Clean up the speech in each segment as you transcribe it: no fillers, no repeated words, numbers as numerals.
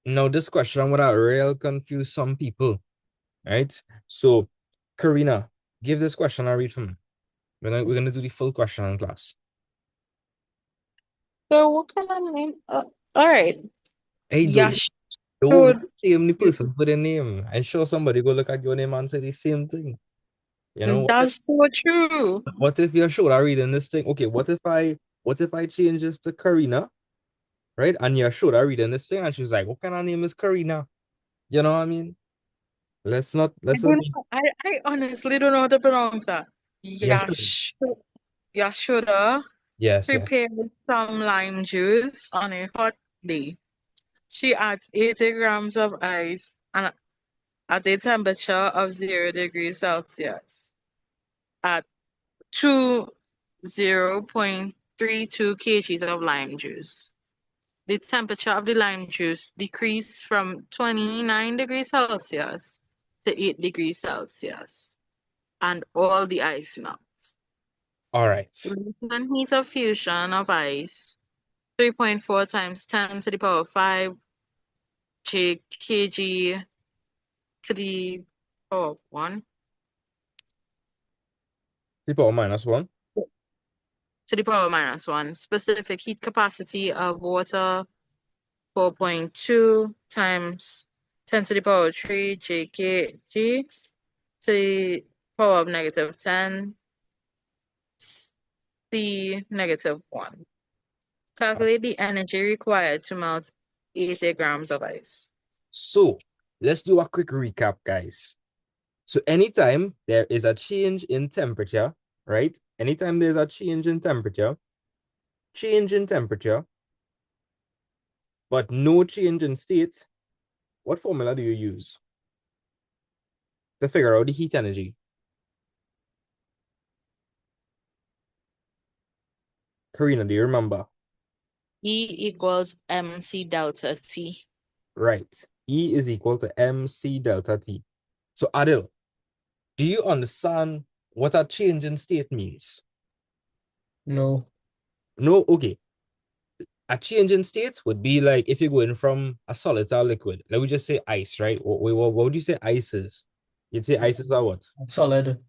Now, this question would have real confuse some people, right? So, Karina, give this question a read for me. We're gonna do the full question in class. So what kind of name? All right. Hey, Yash don't should. shame the person for their name. I'm sure somebody go look at your name and say the same thing. You know, That's so true. what if you're sure are reading this thing? Okay, what if I change this to Karina, right? And you're sure are reading this thing, and she's like, what kind of name is Karina? You know what I mean? Let's not I let's not don't be know. I honestly don't know how to pronounce that. yeah. Yash Yashoda Yes, yeah. prepared some lime juice on a hot day. She adds 80 grams of ice and at a temperature of 0 degrees Celsius at 0.32 kgs of lime juice. The temperature of the lime juice decreased from 29 degrees Celsius to 8 degrees Celsius, and all the ice melts. All right. Reason heat of fusion of ice 3.4 times 10 to the power of 5 kg to the power of 1 The power minus one. to the power of minus 1. Specific heat capacity of water 4.2 times 10 to the power of 3 jkg to the power of negative 10 C negative 1. Calculate the energy required to melt 80 grams of ice. So let's do a quick recap, guys. So anytime there is a change in temperature, right? Anytime there's a change in temperature, but no change in state, what formula do you use to figure out the heat energy? Karina, do you remember? E equals mc delta T. Right. E is equal to mc delta T. So Adil, do you understand what a change in state means? No. No? Okay. A change in state would be like if you're going from a solid to a liquid. Let me just say ice, right? What would you say ice is? You'd say ice is a what? Solid.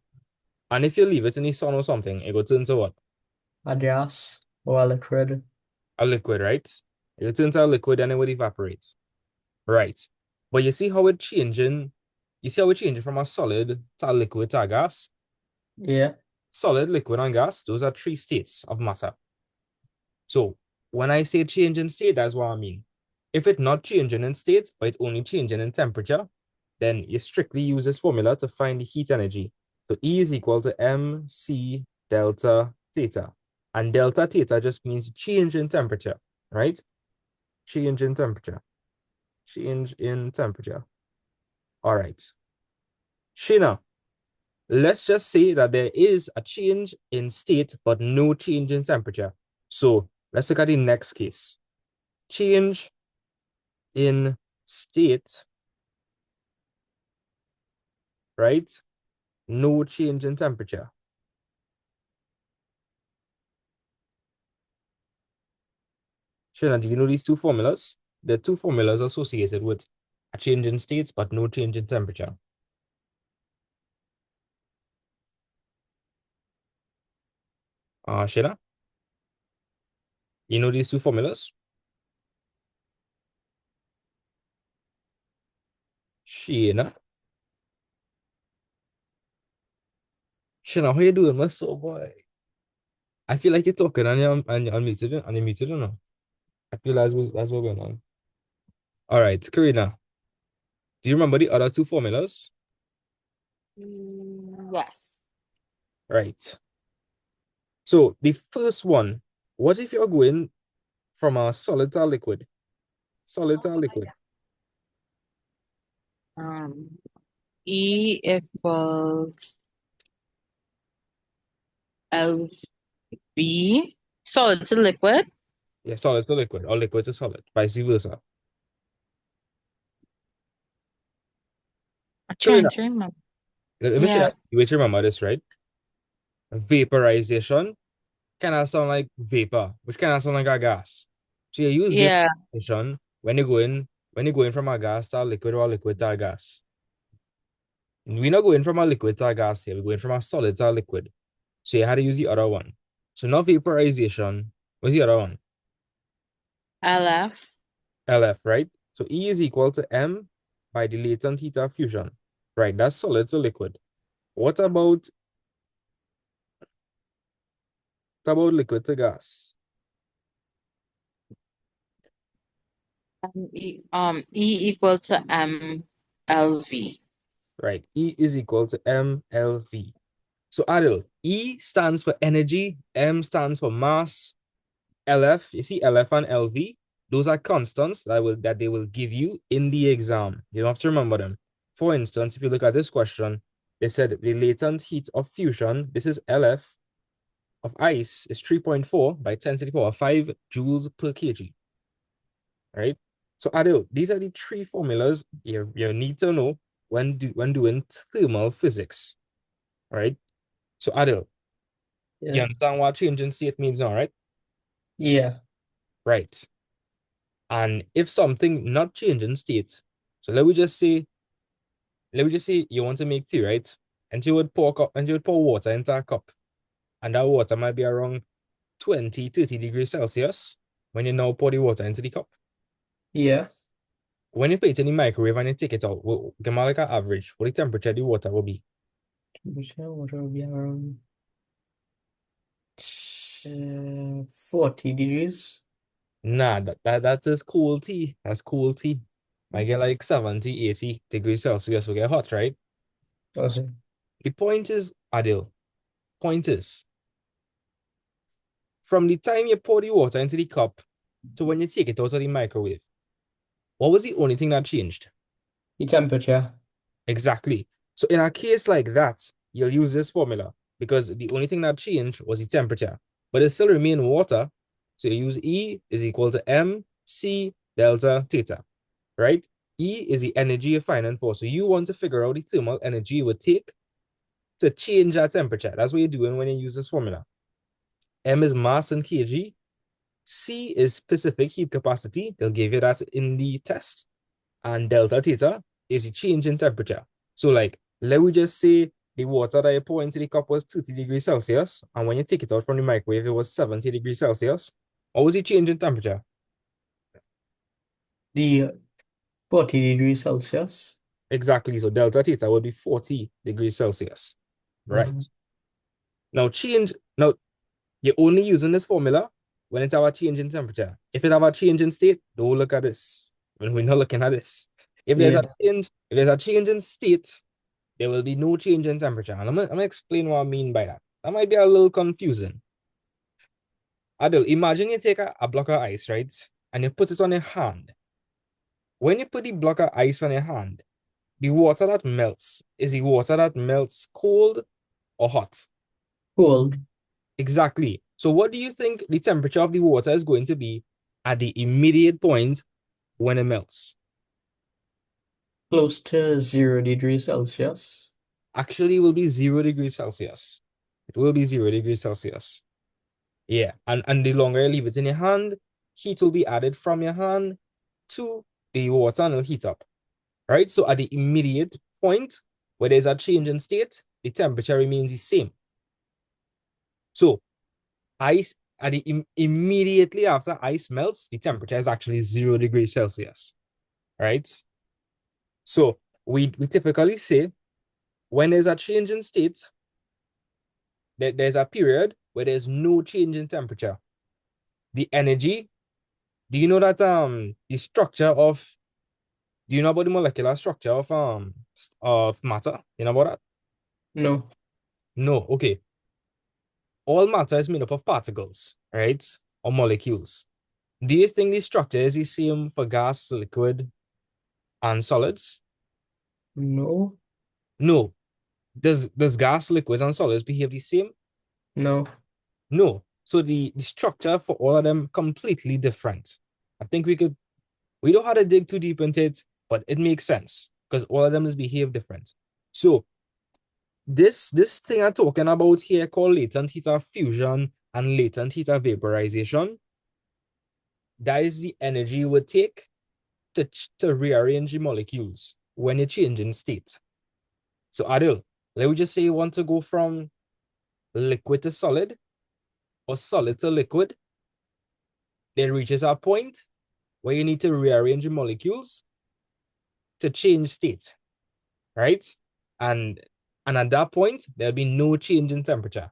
And if you leave it in the sun or something, it goes into what? A gas or a liquid. A liquid, right? It goes into a liquid and it would evaporate. Right. But you see how it's changing from a solid to a liquid to a gas? Yeah. Solid, liquid, and gas, those are three states of matter. So when I say change in state, that's what I mean. If it's not changing in state, but it's only changing in temperature, then you strictly use this formula to find the heat energy. So E is equal to mc delta theta. And delta theta just means change in temperature, right? Change in temperature. Change in temperature. All right. Shina, let's just say that there is a change in state, but no change in temperature. So let's look at the next case. Change in state, right? No change in temperature. Shana, do you know these two formulas? The two formulas associated with a change in state, but no change in temperature. Shana, you know these two formulas? Shana, Shana, how you doing, my soul boy? I feel like you're talking and you're unmuted, or no? I feel that's what's going on. All right, Karina, do you remember the other two formulas? Yes. Right. So the first one, what if you're going from a solid to a liquid? Solid to a liquid. Um, E equals LV. Solid to liquid. Yeah, solid to liquid or liquid to solid, vice versa. I'm trying Karina, to remember. let me show Yeah. you which remember this, right? Vaporization kind of sound like vapor, which kind of sound like a gas. So you use Yeah. vaporization when you go in when you're going from a gas to a liquid or a liquid to a gas. We're not going from a liquid to a gas here. We're going from a solid to a liquid. So you had to use the other one. So now vaporization. What's the other one? LF. LF, right? So E is equal to M by the latent heat of fusion. Right, that's solid to liquid. What about liquid to gas? E equal to MLV. Right, E is equal to MLV. So Adil, E stands for energy, M stands for mass, LF, you see LF and LV, those are constants that they will give you in the exam. You don't have to remember them. For instance, if you look at this question, they said the latent heat of fusion, this is LF of ice, is 3.4 by 10 to the power 5 joules per kg. Right? So Adil, these are the three formulas you need to know when doing thermal physics. Right? So Adil, you Yeah. understand what change in state means now, right? Yeah. Right. And if something not changing state, so let me just say you want to make tea, right? And you would pour water into a cup. And that water might be around 20, 30 degrees Celsius when you now pour the water into the cup. Yeah. When you put it in the microwave and you take it out, give me like an average, what the temperature of the water will be. Temperature water will be around 40 degrees. Nah, that is cool tea. That's cool tea. I get like 70, 80 degrees Celsius will get hot, right? Okay. The point is, Adil, point is, from the time you pour the water into the cup to when you take it out of the microwave, what was the only thing that changed? The temperature. Exactly. So in a case like that, you'll use this formula because the only thing that changed was the temperature, but it still remained water. So you use E is equal to MC delta theta, right? E is the energy you're finding for. So you want to figure out the thermal energy it would take to change that temperature. That's what you're doing when you use this formula. M is mass in kg. C is specific heat capacity. They'll give you that in the test. And delta theta is the change in temperature. So like, let me just say the water that you pour into the cup was 30 degrees Celsius. And when you take it out from the microwave, it was 70 degrees Celsius. What was the change in temperature? The 40 degrees Celsius. Exactly. So delta theta would be 40 degrees Celsius. Right. Now you're only using this formula when it's our change in temperature. If it have a change in state, don't look at this. When we're not looking at this. If Yeah. if there's a change in state, there will be no change in temperature. And I'm gonna explain what I mean by that. That might be a little confusing. Adil, imagine you take a block of ice, right? And you put it on your hand. When you put the block of ice on your hand, the water that melts, is the water that melts cold or hot? Cold. Exactly. So what do you think the temperature of the water is going to be at the immediate point when it melts? Close to 0 degrees Celsius. Actually, it will be 0 degrees Celsius. It will be 0 degrees Celsius. Yeah. And the longer you leave it in your hand, heat will be added from your hand to the water and it'll heat up. Right? So at the immediate point where there's a change in state, the temperature remains the same. So ice immediately after ice melts, the temperature is actually 0 degrees Celsius. Right? So we typically say when there's a change in state, there's a period where there's no change in temperature. The energy, do you know that the structure of do you know about the molecular structure of matter? You know about that? No. No, okay. All matter is made up of particles, right? Or molecules. Do you think the structure is the same for gas, liquid, and solids? No. No. Does gas, liquids, and solids behave the same? No. No. So the structure for all of them completely different. I think we don't have to dig too deep into it, but it makes sense because all of them is behave different. So this thing I'm talking about here called latent heat of fusion and latent heat of vaporization, that is the energy you would take to rearrange the molecules when you change in state. So Adil, let me just say you want to go from liquid to solid or solid to liquid. Then reaches a point where you need to rearrange the molecules to change state, right? And at that point, there'll be no change in temperature.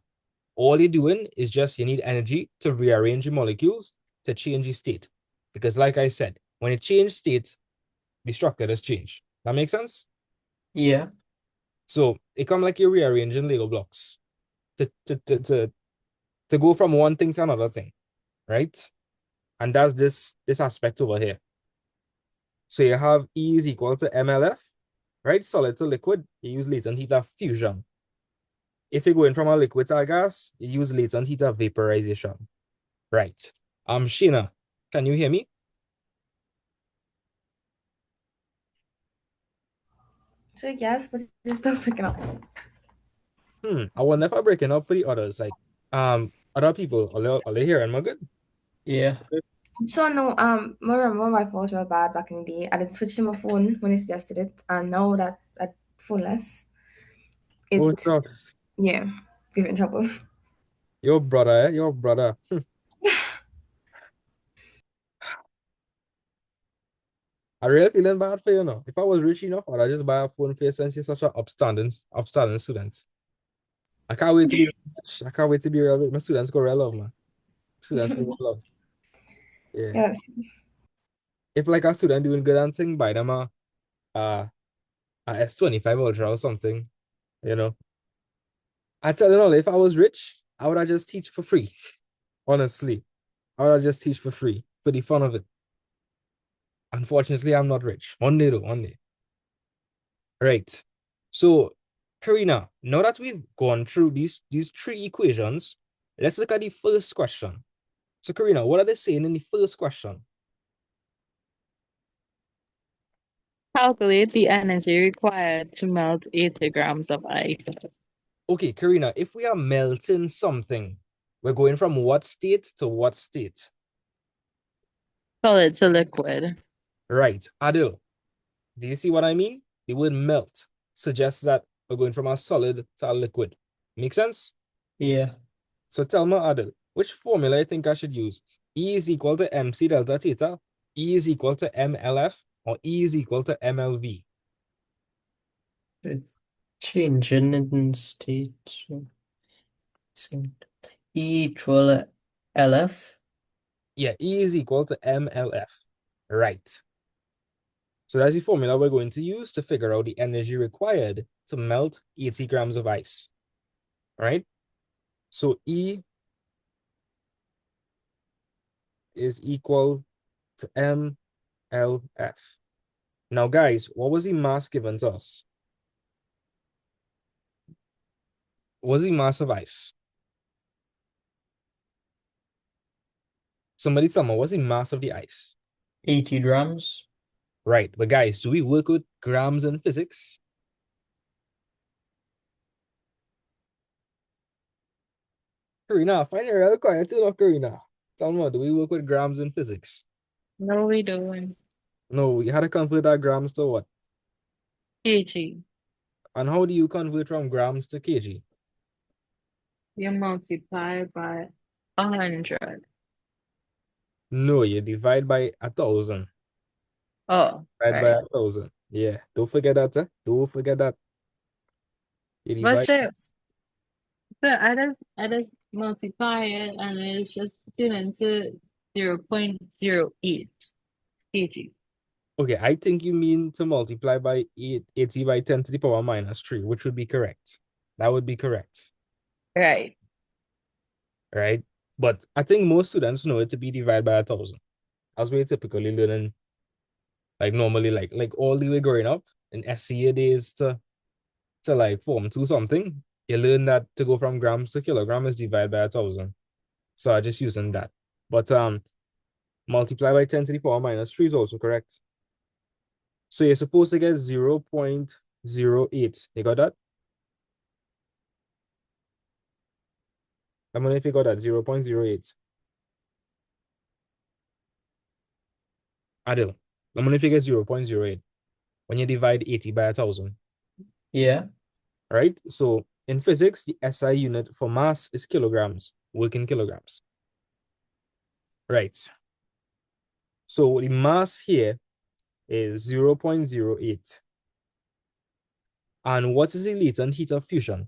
All you're doing is just you need energy to rearrange the molecules to change the state. Because like I said, when it change state, the structure does change. That makes sense? Yeah. So it come like you're rearranging Lego blocks to go from one thing to another thing, right? And that's this aspect over here. So you have E is equal to MLF, right? Solid to liquid, you use latent heat of fusion. If you're going from a liquid to a gas, you use latent heat of vaporization. Right. Sheena, can you hear me? So yes, but it's still picking up. I wonder if I'm breaking up for the others. Like, other people, are they hearing me good? Yeah. So no, I remember my phones were bad back in the day. I did switch to my phone when I suggested it, and now that I phoneless, Oh, it God. yeah, give it in trouble. Your brother, Your brother. I really feeling bad for you now. If I was rich enough, I'd just buy a phone for you since you're such an upstanding student. I can't wait to be rich. I can't wait to be real rich. My students go real love, man. Students go real love. Yeah. Yes. If like a student doing good and thing, buy them a S25 Ultra or something, you know. I tell you all, if I was rich, I would have just teach for free. Honestly. I would have just teach for free for the fun of it. Unfortunately, I'm not rich. One day though, one day. Right. So, Karina, now that we've gone through these three equations, let's look at the first question. So, Karina, what are they saying in the first question? Calculate the energy required to melt 80 grams of ice. Okay, Karina, if we are melting something, we're going from what state to what state? Solid to liquid. Right. Adil, do you see what I mean? The word melt suggests that we're going from a solid to a liquid. Make sense? Yeah. So tell me, Adil, which formula I think I should use? E is equal to MC delta theta, E is equal to MLF, or E is equal to MLV? It's changing in state. So E equal LF. Yeah, E is equal to MLF. Right. So that's the formula we're going to use to figure out the energy required to melt 80 grams of ice. Right? So E is equal to MLF. Now, guys, what was the mass given to us? What was the mass of ice? Somebody tell me, what's the mass of the ice? 80 grams. Right, but guys, do we work with grams in physics? Karina, find it real quiet, too, no, Karina. Tell me, do we work with grams in physics? No, we don't. No, we had to convert our grams to what? kg. And how do you convert from grams to kg? You multiply by 100. No, you divide by 1,000. Oh, Divide by right. 1,000. Yeah, don't forget that, eh? Don't forget that. You But divide. I just multiply it and it's just put into 0.08 kg. Okay, I think you mean to multiply by 80 by 10 to the power minus 3, which would be correct. That would be correct, Right. right? But I think most students know it to be divided by 1,000. As we're typically learning, like normally, like all the way growing up in SCA days to like form 2 something, you learn that to go from grams to kilogram is divided by 1,000. So I just using that. But multiply by 10 to the power minus 3 is also correct. So you're supposed to get 0.08. You got that? I mean, if you got that 0.08. Adil. I'm going to figure 0.08 when you divide 80 by 1,000. Yeah. Right? So in physics, the SI unit for mass is kilograms, working kilograms. Right. So the mass here is 0.08. And what is the latent heat of fusion?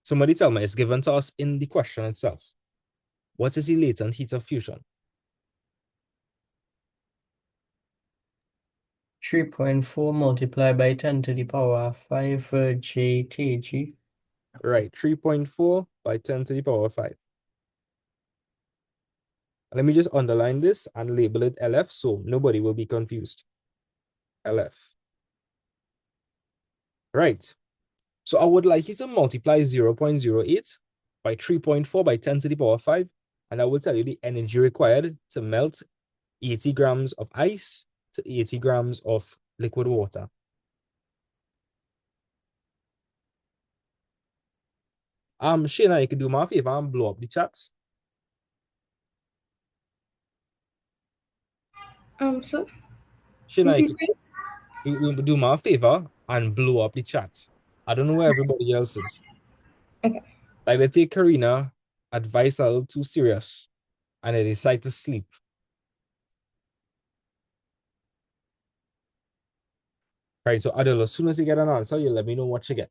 Somebody tell me, it's given to us in the question itself. What is the latent heat of fusion? 3.4 multiplied by 10 to the power 5 J kg. Right, 3.4 by 10 to the power 5. Let me just underline this and label it LF so nobody will be confused. LF. Right. So I would like you to multiply 0.08 by 3.4 by 10 to the power 5, and I will tell you the energy required to melt 80 grams of ice to 80 grams of liquid water. Shayna, you can do me a favor and blow up the chat. So Shayna, repeat please. you will do me a favor and blow up the chat. I don't know where everybody else is. Okay. Like, let's take Karina advice a little too serious and they decide to sleep. Right, so Adele, as soon as you get an answer, you let me know what you get.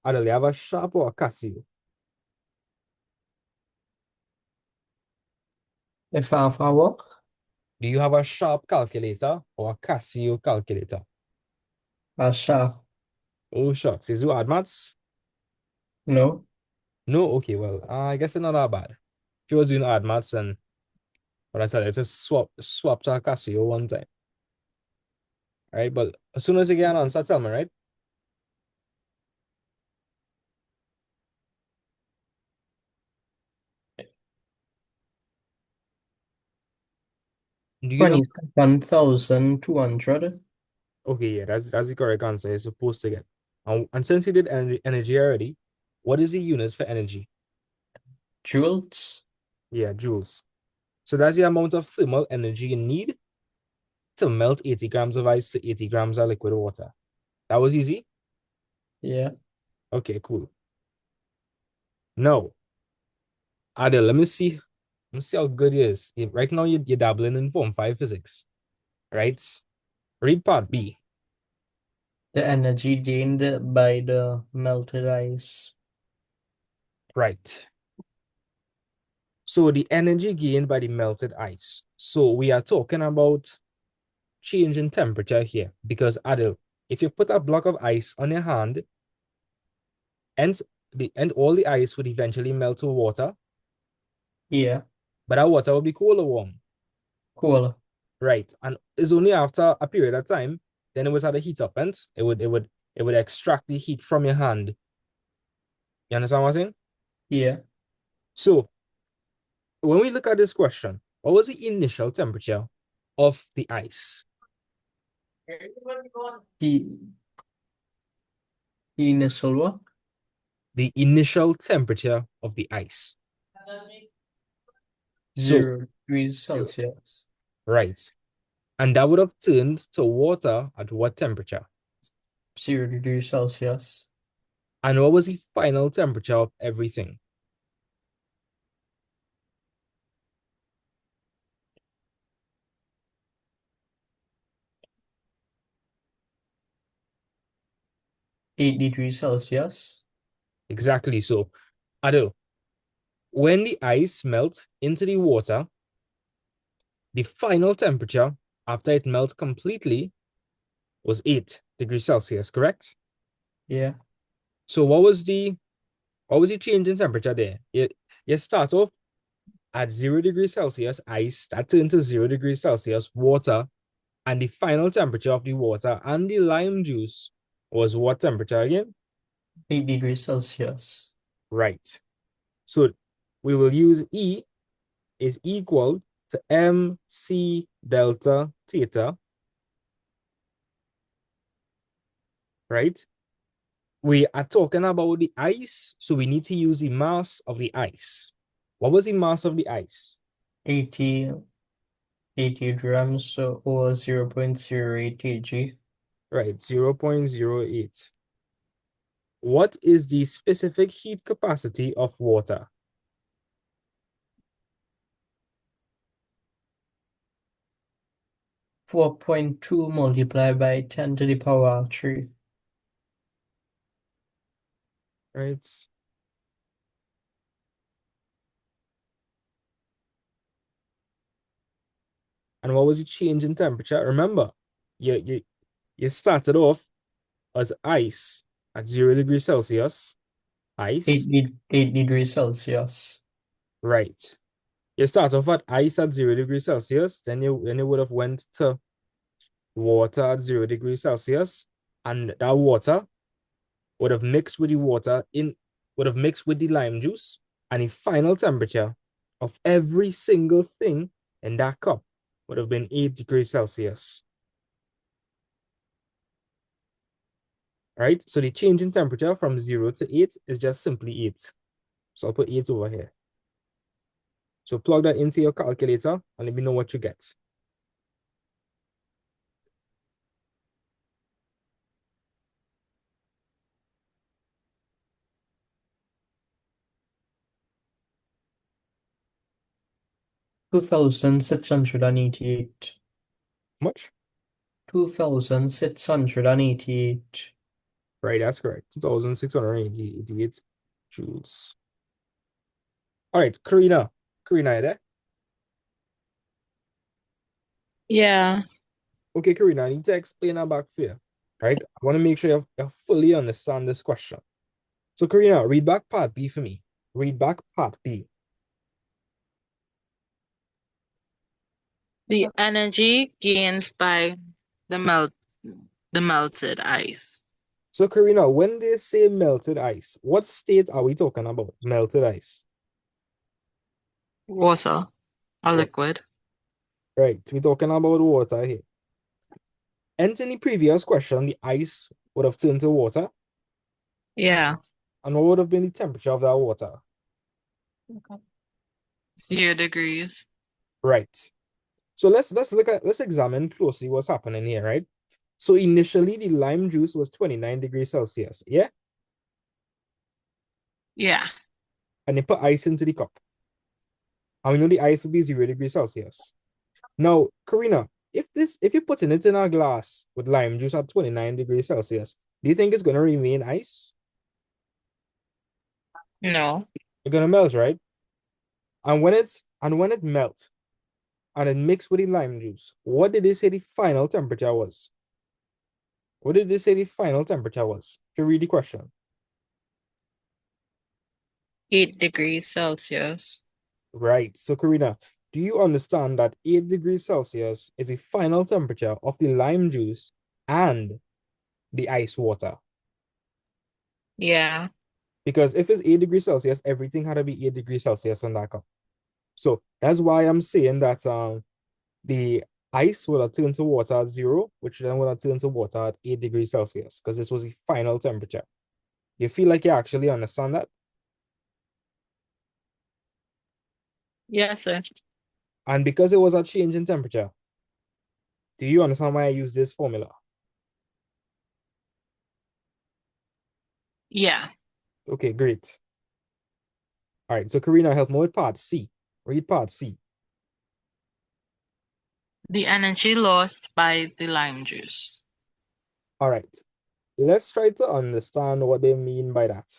Adele, you have a Sharp or a Casio? If half hour, Do you have a Sharp calculator or a Casio calculator? Asha. Oh, shucks. Is you hard maths? No. No? Okay, well, I guess it's not that bad. If you was doing hard maths and what I tell you, just swap to a Casio one time. Right? But as soon as you get an answer, tell me, right? Do you know? 21,200 Okay, yeah, that's the correct answer you're supposed to get. And since you did energy already, what is the unit for energy? joules. Yeah, joules. So that's the amount of thermal energy you need to melt 80 grams of ice to 80 grams of liquid water. That was easy? Yeah. Okay, cool. Now, Adel, let me see how good he is. Right now, you're dabbling in Form 5 physics, right? Read part B. The energy gained by the melted ice. Right. So the energy gained by the melted ice. So we are talking about change in temperature here because Adel, if you put a block of ice on your hand and all the ice would eventually melt to water, Yeah. but that water will be cool or warm. Cool. Right. And it's only after a period of time, then it would have a heat up and it would extract the heat from your hand. You understand what I'm saying? Yeah. So when we look at this question, what was the initial temperature of the ice? The initial what? The initial temperature of the ice. So, 0 degrees Celsius. right. And that would have turned to water at what temperature? 0 degrees Celsius. And what was the final temperature of everything? Eight degrees Celsius. Exactly. So, Adil, when the ice melts into the water, the final temperature after it melts completely was 8 degrees Celsius, correct? Yeah. So what was the change in temperature there? You start off at 0 degrees Celsius ice, that turned to 0 degrees Celsius water, and the final temperature of the water and the lime juice was what temperature again? 8 degrees Celsius. Right. So we will use E is equal to MC delta theta, right? We are talking about the ice, so we need to use the mass of the ice. What was the mass of the ice? 80 grams or 0.08 kg. Right, 0.08. What is the specific heat capacity of water? 4.2 multiplied by 10 to the power 3. Right. And what was the change in temperature? Remember, you started off as ice at 0 degrees Celsius. Ice. 8 degrees Celsius. Right. You start off at ice at 0 degrees Celsius, then you would have went to water at 0 degrees Celsius, and that water would have mixed with the lime juice, and the final temperature of every single thing in that cup would have been 8 degrees Celsius. Right? So the change in temperature from 0 to 8 is just simply 8. So I'll put 8 over here. So plug that into your calculator and let me know what you get. $2,688. Much? 2,688. Right, that's correct. 2,688 joules. All right, Karina. Karina, you there? Yeah. Okay, Karina, I need to explain that back for you. Right? I want to make sure you fully understand this question. So, Karina, read back part B for me. Read back part B. The energy gained by the melted ice. So, Karina, when they say melted ice, what state are we talking about? Melted ice. Water. A liquid. Right, we're talking about water here. And in the previous question, the ice would have turned to water. Yeah. And what would have been the temperature of that water? 0 degrees. Right. So let's examine closely what's happening here, right? So initially the lime juice was 29 degrees Celsius, yeah? Yeah. And they put ice into the cup. And we know the ice would be 0 degrees Celsius. Now, Karina, if you're putting it in a glass with lime juice at 29 degrees Celsius, do you think it's gonna remain ice? No. It's gonna melt, right? And when it melts and it mixed with the lime juice, what did they say the final temperature was? What did they say the final temperature was? If you read the question. 8 degrees Celsius. Right. So, Karina, do you understand that 8 degrees Celsius is the final temperature of the lime juice and the ice water? Yeah. Because if it's 8 degrees Celsius, everything had to be 8 degrees Celsius in that cup. So that's why I'm saying that the ice will have turned to water at 0, which then will have turned to water at 8 degrees Celsius, because this was the final temperature. You feel like you actually understand that? Yes, sir. And because it was a change in temperature, do you understand why I use this formula? Yeah. Okay, great. All right, so Karina, help me with part C. Read part C. The energy lost by the lime juice. All right, let's try to understand what they mean by that.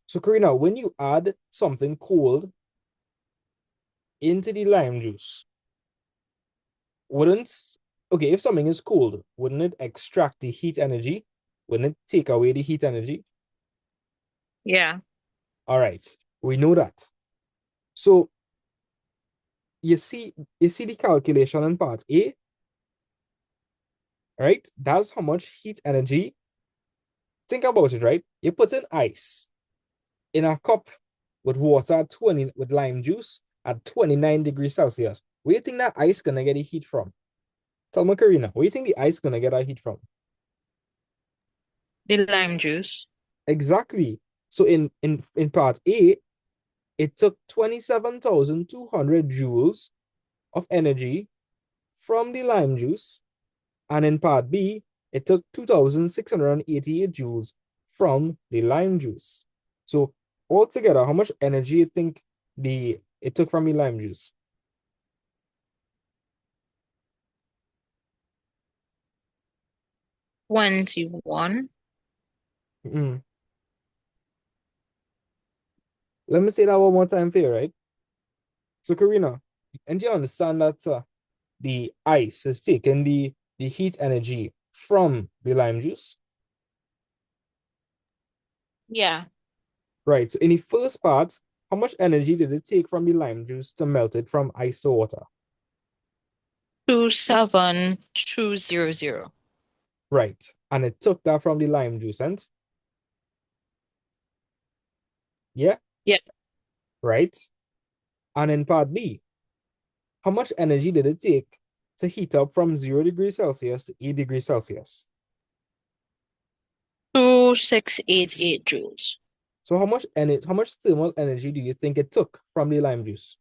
So Karina, when you add something cold into the lime juice, if something is cold, wouldn't it extract the heat energy? Wouldn't it take away the heat energy? Yeah. All right, we know that. So you see the calculation in part A, right? That's how much heat energy. Think about it, right? You put in ice in a cup with water 20 with lime juice, at 29 degrees Celsius. Where do you think that ice gonna get the heat from? Tell me, Karina, where do you think the ice gonna get that heat from? The lime juice. Exactly. So in part A, it took 27,200 joules of energy from the lime juice. And in part B, it took 2,688 joules from the lime juice. So altogether, how much energy you think it took from the lime juice? 21. Mm. Let me say that one more time for you, right? So Karina, and you understand that the ice is taking the heat energy from the lime juice? Yeah. Right. So in the first part, how much energy did it take from the lime juice to melt it from ice to water? 27200. Right. And it took that from the lime juice, and yeah, Yep. right. And in part B, how much energy did it take to heat up from 0 degrees Celsius to 8 degrees Celsius? 2688 joules. So how much thermal energy do you think it took from the lime juice?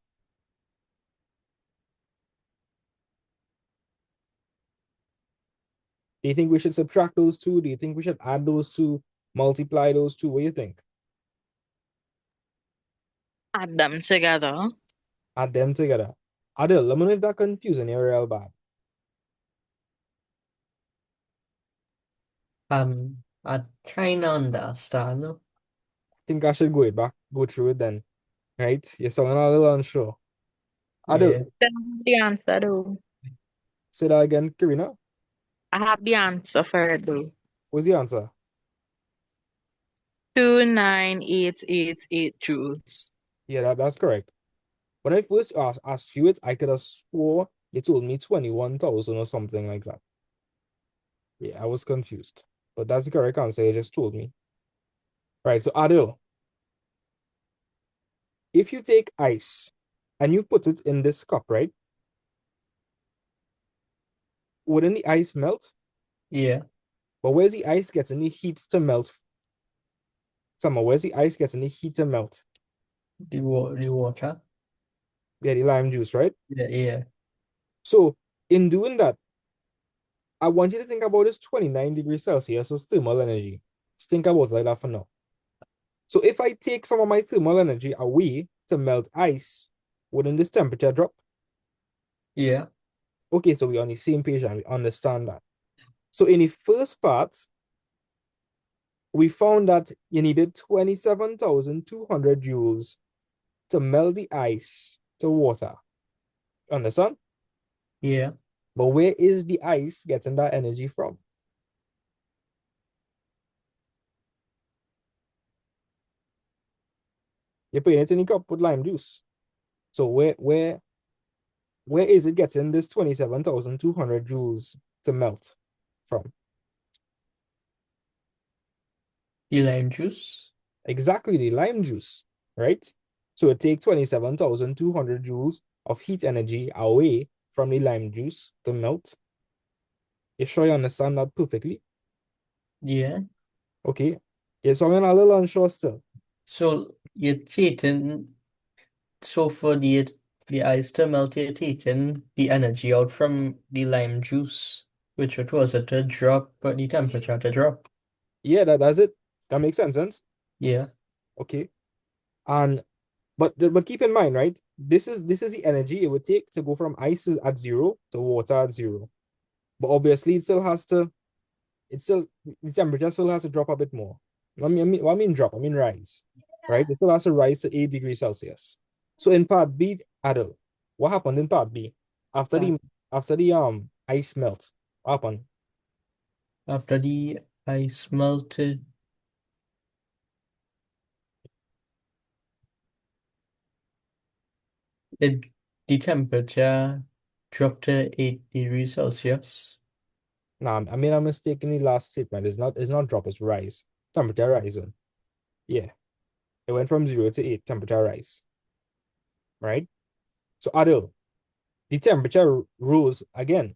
Do you think we should subtract those two? Do you think we should add those two, multiply those two? What do you think? Add them together. Add them together. Adil, let me know if that confusing you real bad. I kind of understand. I think I should go through it then. Right? You're sounding a little unsure. Yeah. Adil, That's the answer, though. say that again, Karina. I have the answer for it, though. What's the answer? 29888 joules. Yeah, that's correct. When I first asked you it, I could have swore you told me 21,000 or something like that. Yeah, I was confused. But that's the correct answer you just told me. Right, so Adil, if you take ice and you put it in this cup, right? Wouldn't the ice melt? Yeah. But where's the ice getting the heat to melt? Summer, where's the ice getting the heat to melt? The water. Yeah, the lime juice, right? Yeah. So in doing that, I want you to think about this 29 degrees Celsius as thermal energy. Just think about it like that for now. So if I take some of my thermal energy away to melt ice, wouldn't this temperature drop? Yeah. Okay, so we're on the same page and we understand that. So in the first part, we found that you needed 27,200 joules to melt the ice to water. Understand? Yeah. But where is the ice getting that energy from? You're putting it in a cup with lime juice. So where is it getting this 27,200 joules to melt from? The lime juice. Exactly the lime juice, right? So it takes 27,200 joules of heat energy away from the lime juice to melt. You sure you understand that perfectly? Yeah. Okay. You're sounding a little unsure still. So you're taking, so for the ice to melt, you're taking the energy out from the lime juice, which would cause it to drop, but the temperature to drop. Yeah, that's it. That makes sense. Yeah. Okay. And but keep in mind, right? This is the energy it would take to go from ice at 0 to water at 0. But obviously the temperature still has to drop a bit more. What I mean drop, I mean rise. Right? It still has to rise to 8 degrees Celsius. So in part B, Adult, what happened in part B? After Uh, the ice melt, what happened? After the ice melted, it the temperature dropped to 8 degrees Celsius. Nah, I made a mistake in the last statement. It's not drop, it's rise. Temperature rising. Yeah. It went from 0 to 8, temperature rise. Right? So Adil, the temperature rose again.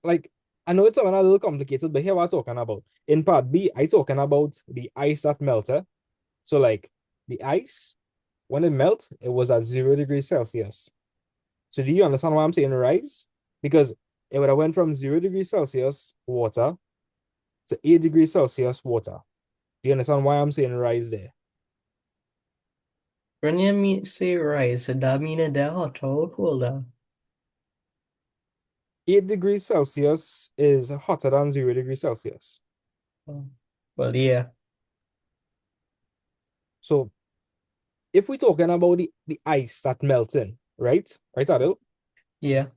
Like, I know it's a little complicated, but here we're talking about. In part B, I talking about the ice that melted. So like the ice, when it melts, it was at 0 degrees Celsius. So do you understand why I'm saying rise? Because it would have went from 0 degrees Celsius water to 8 degrees Celsius water. Do you understand why I'm saying rise there? When you say rise, that mean they're hotter or colder? 8 degrees Celsius is hotter than 0 degrees Celsius. Oh, well, yeah. So if we're talking about the ice that melting, right? Right, Adil? Yeah.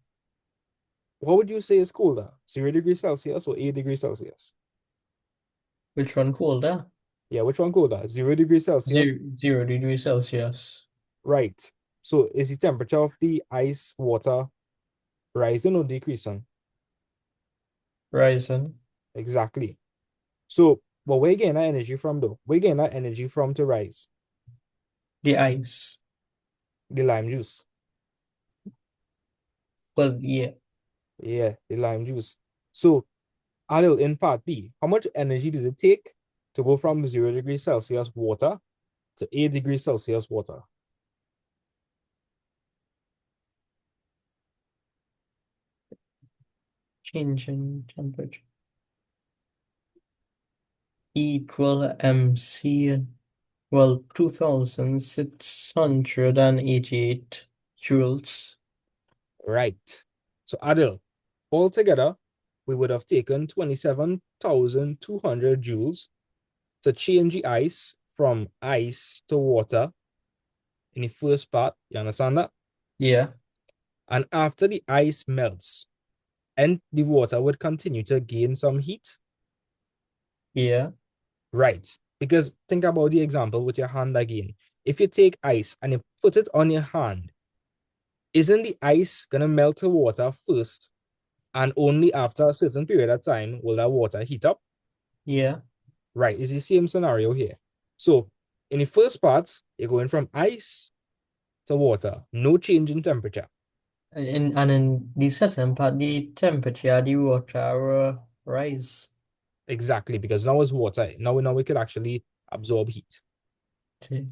What would you say is colder? 0 degrees Celsius or 8 degrees Celsius? Which one colder? Yeah, which one colder? 0 degrees Celsius? 0 degrees Celsius. Right. So is the temperature of the ice water rising or decreasing? Rising. Exactly. So, but where getting that energy from though? Where getting that energy from to rise? The ice. The lime juice. Well, yeah. Yeah, the lime juice. So, Adil, in part B, how much energy did it take to go from 0 degrees Celsius water to 8 degrees Celsius water? Change in temperature. Equal MC. Well, 2688 joules. Right. So, Adil, altogether, we would have taken 27,200 joules to change the ice from ice to water in the first part. You understand that? Yeah. And after the ice melts and the water would continue to gain some heat. Yeah. Right. Because think about the example with your hand again. If you take ice and you put it on your hand, isn't the ice going to melt the water first? And only after a certain period of time will that water heat up? Yeah. Right. It's the same scenario here. So in the first part, you're going from ice to water, no change in temperature. And in the second part, the temperature, the water rise. Exactly, because now it's water. Now we could actually absorb heat. Okay.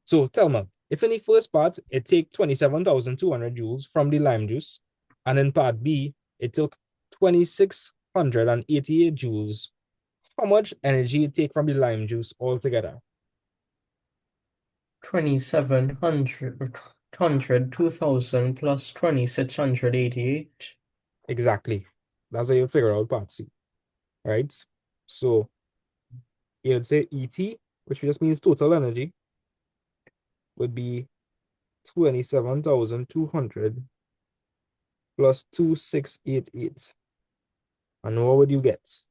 So tell me, if in the first part it take 27,200 joules from the lime juice, and in part B it took 2,688 joules, how much energy it take from the lime juice altogether? 2700, 2000 plus 2688. Exactly. That's how you figure out part C, right? So you'd say ET, which just means total energy, would be 27,200 plus 2,688. And what would you get?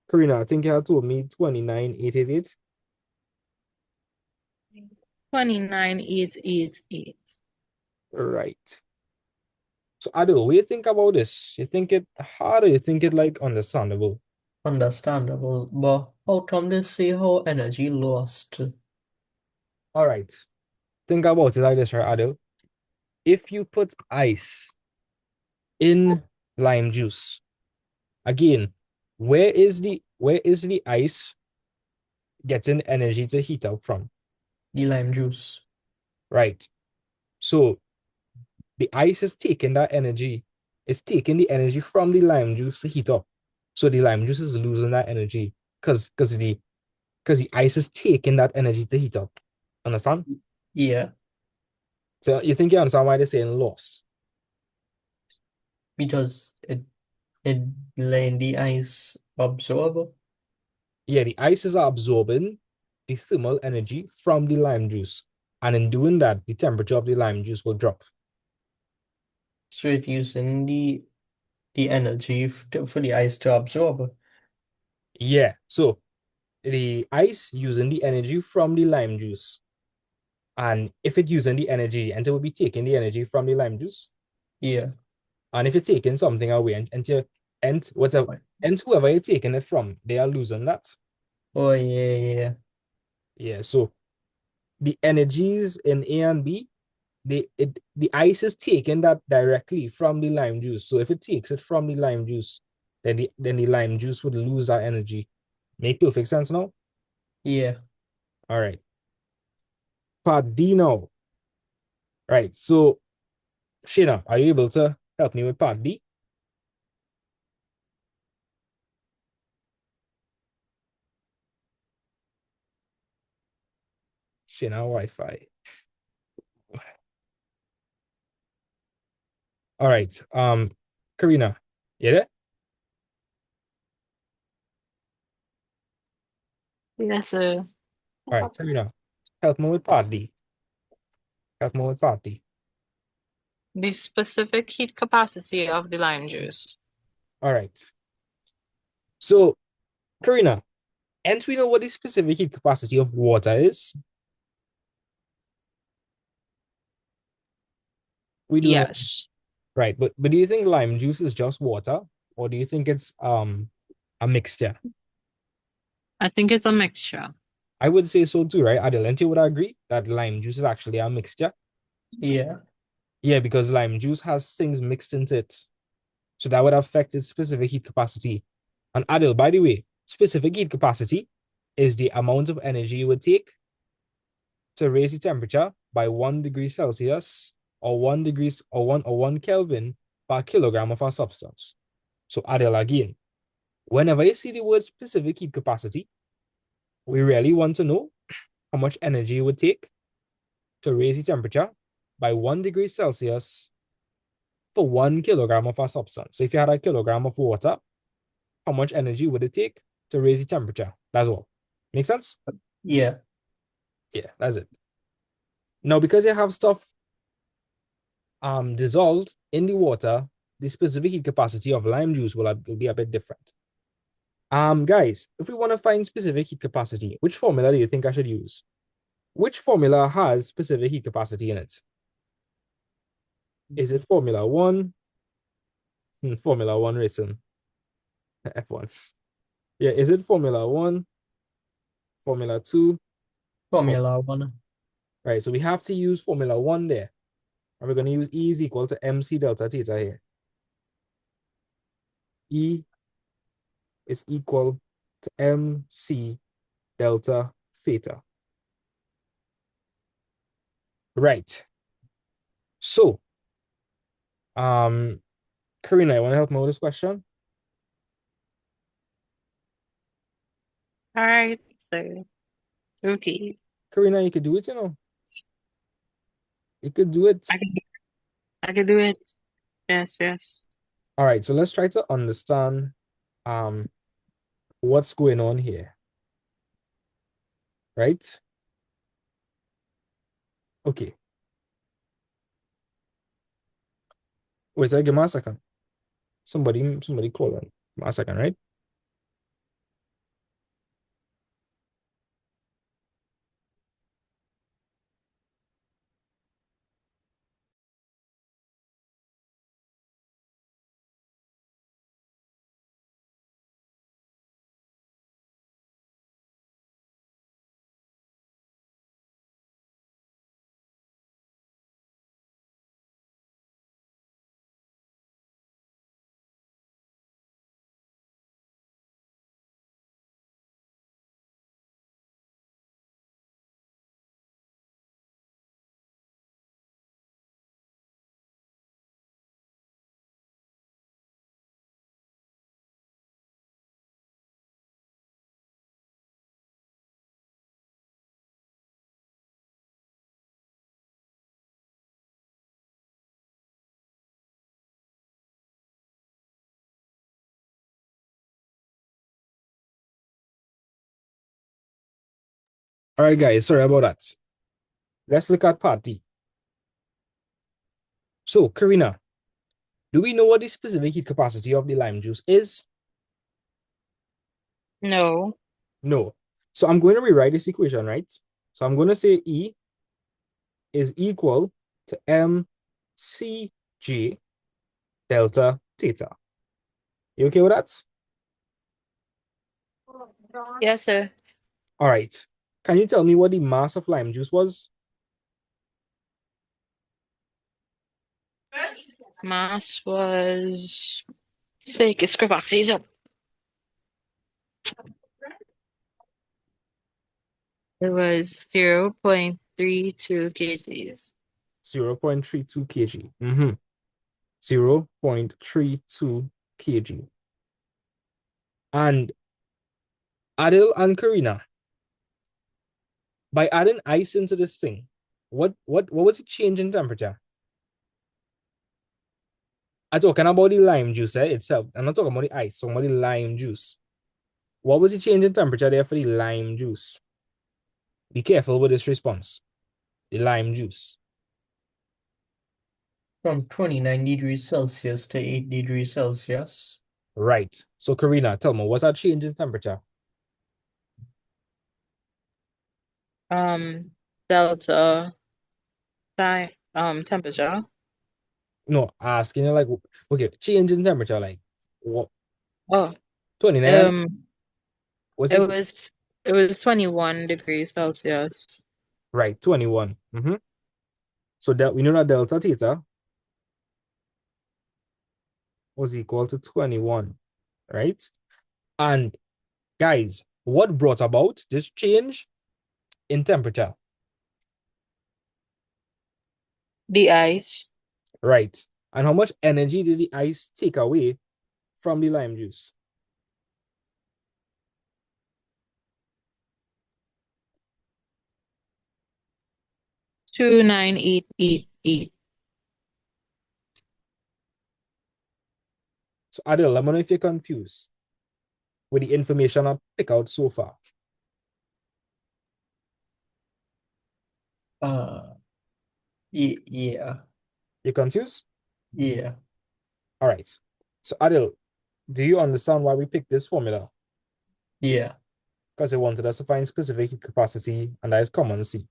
Karina, I think you had told me 29,888. 29,888. Right. So Adil, what do you think about this? You think it hard or you think it like understandable? Understandable, but how come they say how energy lost? All right. Think about it like this, right, Adil? If you put ice in lime juice, again, where is the ice getting energy to heat up from? The lime juice. Right. So the ice is taking that energy, it's taking the energy from the lime juice to heat up. So the lime juice is losing that energy because the ice is taking that energy to heat up. Understand? Yeah, So you think you understand why they're saying lost? because it let the ice absorb. Yeah, the ice is absorbing the thermal energy from the lime juice. And in doing that, the temperature of the lime juice will drop. So it using the energy for the ice to absorb. Yeah. So the ice using the energy from the lime juice. And if it using the energy, and it will be taking the energy from the lime juice. Yeah. And if you're taking something away and whoever you're taking it from, they are losing that. Oh yeah, yeah. Yeah. So the energies in A and B, the ice is taking that directly from the lime juice. So if it takes it from the lime juice, then the lime juice would lose that energy. Make perfect sense now? Yeah. All right. Part D now. Right. So Shayna, are you able to help me with part D? Shayna Wi-Fi. All right. Karina, you there? Yes, sir. All right, Karina, help me with part D. Help me with part D. The specific heat capacity of the lime juice. All right. So, Karina, and we know what the specific heat capacity of water is. We do know, Yes. right? But do you think lime juice is just water, or do you think it's a mixture? I think it's a mixture. I would say so too, right? Adelante would agree that lime juice is actually a mixture. Yeah. Yeah, because lime juice has things mixed into it. So that would affect its specific heat capacity. And Adil, by the way, specific heat capacity is the amount of energy you would take to raise the temperature by 1 degree Celsius or 1 Kelvin per kilogram of a substance. So Adil, again, whenever you see the word specific heat capacity, we really want to know how much energy it would take to raise the temperature by 1 degree Celsius for 1 kilogram of a substance. So if you had a kilogram of water, how much energy would it take to raise the temperature? That's all. Make sense? Yeah. Yeah, that's it. Now, because you have stuff dissolved in the water, the specific heat capacity of lime juice will be a bit different. Guys, if we want to find specific heat capacity, which formula do you think I should use? Which formula has specific heat capacity in it? Is it Formula 1? Formula 1 racing. F1. Yeah, is it Formula 1? Formula 2? Formula 1. Right, so we have to use Formula 1 there. And we're going to use E is equal to MC delta theta here. E is equal to MC delta theta. Right. So, Karina, you want to help me with this question? All right, so okay. Karina, you could do it, you know. You could do it. I can do it. Yes, yes. All right, so let's try to understand what's going on here. Right? Okay. Wait, so give me a second. Somebody call on. Give me a second, right? All right, guys, sorry about that. Let's look at part D. So, Karina, do we know what the specific heat capacity of the lime juice is? No. No. So I'm going to rewrite this equation, right? So I'm going to say E is equal to mCj delta theta. You okay with that? Yes, sir. All right. Can you tell me what the mass of lime juice was? Mass was sake, it's crap these up. It was 0.32 kgs. 0.32 kg. 0.32 kg. And Adil and Karina, by adding ice into this thing, what was the change in temperature? I'm talking about the lime juice itself. I'm not talking about the ice, I'm talking about the lime juice. What was the change in temperature there for the lime juice? Be careful with this response. The lime juice. From 29 degrees Celsius to 8 degrees Celsius. Right. So Karina, tell me, what's that change in temperature? Delta temperature. No, asking you like, okay, change in temperature, like what? Oh, 29? Was it it? was 21 degrees Celsius. Right, 21. So that we know that delta theta was equal to 21, right? And guys, what brought about this change in temperature? The ice. Right. And how much energy did the ice take away from the lime juice? Two nine eight. So Adil, let me know if you're confused with the information I pick out so far. Yeah. You confused? Yeah. All right. So Adil, do you understand why we picked this formula? Yeah. Because they wanted us to find specific heat capacity, and that is common C.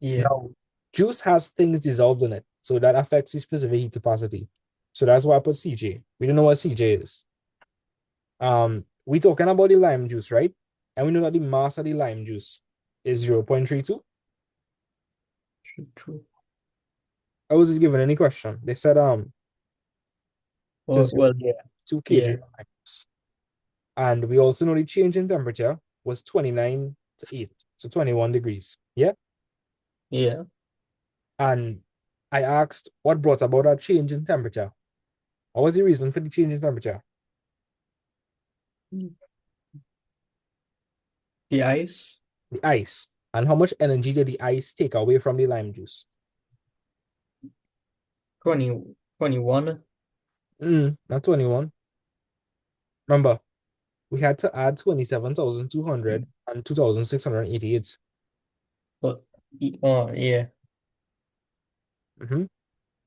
Yeah. Now, juice has things dissolved in it, so that affects the specific heat capacity. So that's why I put CJ. We don't know what CJ is. We're talking about the lime juice, right? And we know that the mass of the lime juice is 0.32. True. I wasn't given any question. They said it's Well, yeah. 2 kg Yeah. of lime juice. And we also know the change in temperature was 29 to 8, so 21 degrees. Yeah. Yeah. And I asked what brought about that change in temperature. What was the reason for the change in temperature? The ice. The ice. And how much energy did the ice take away from the lime juice? 21. Not 21. Remember, we had to add 27,200 and 2,688. But yeah.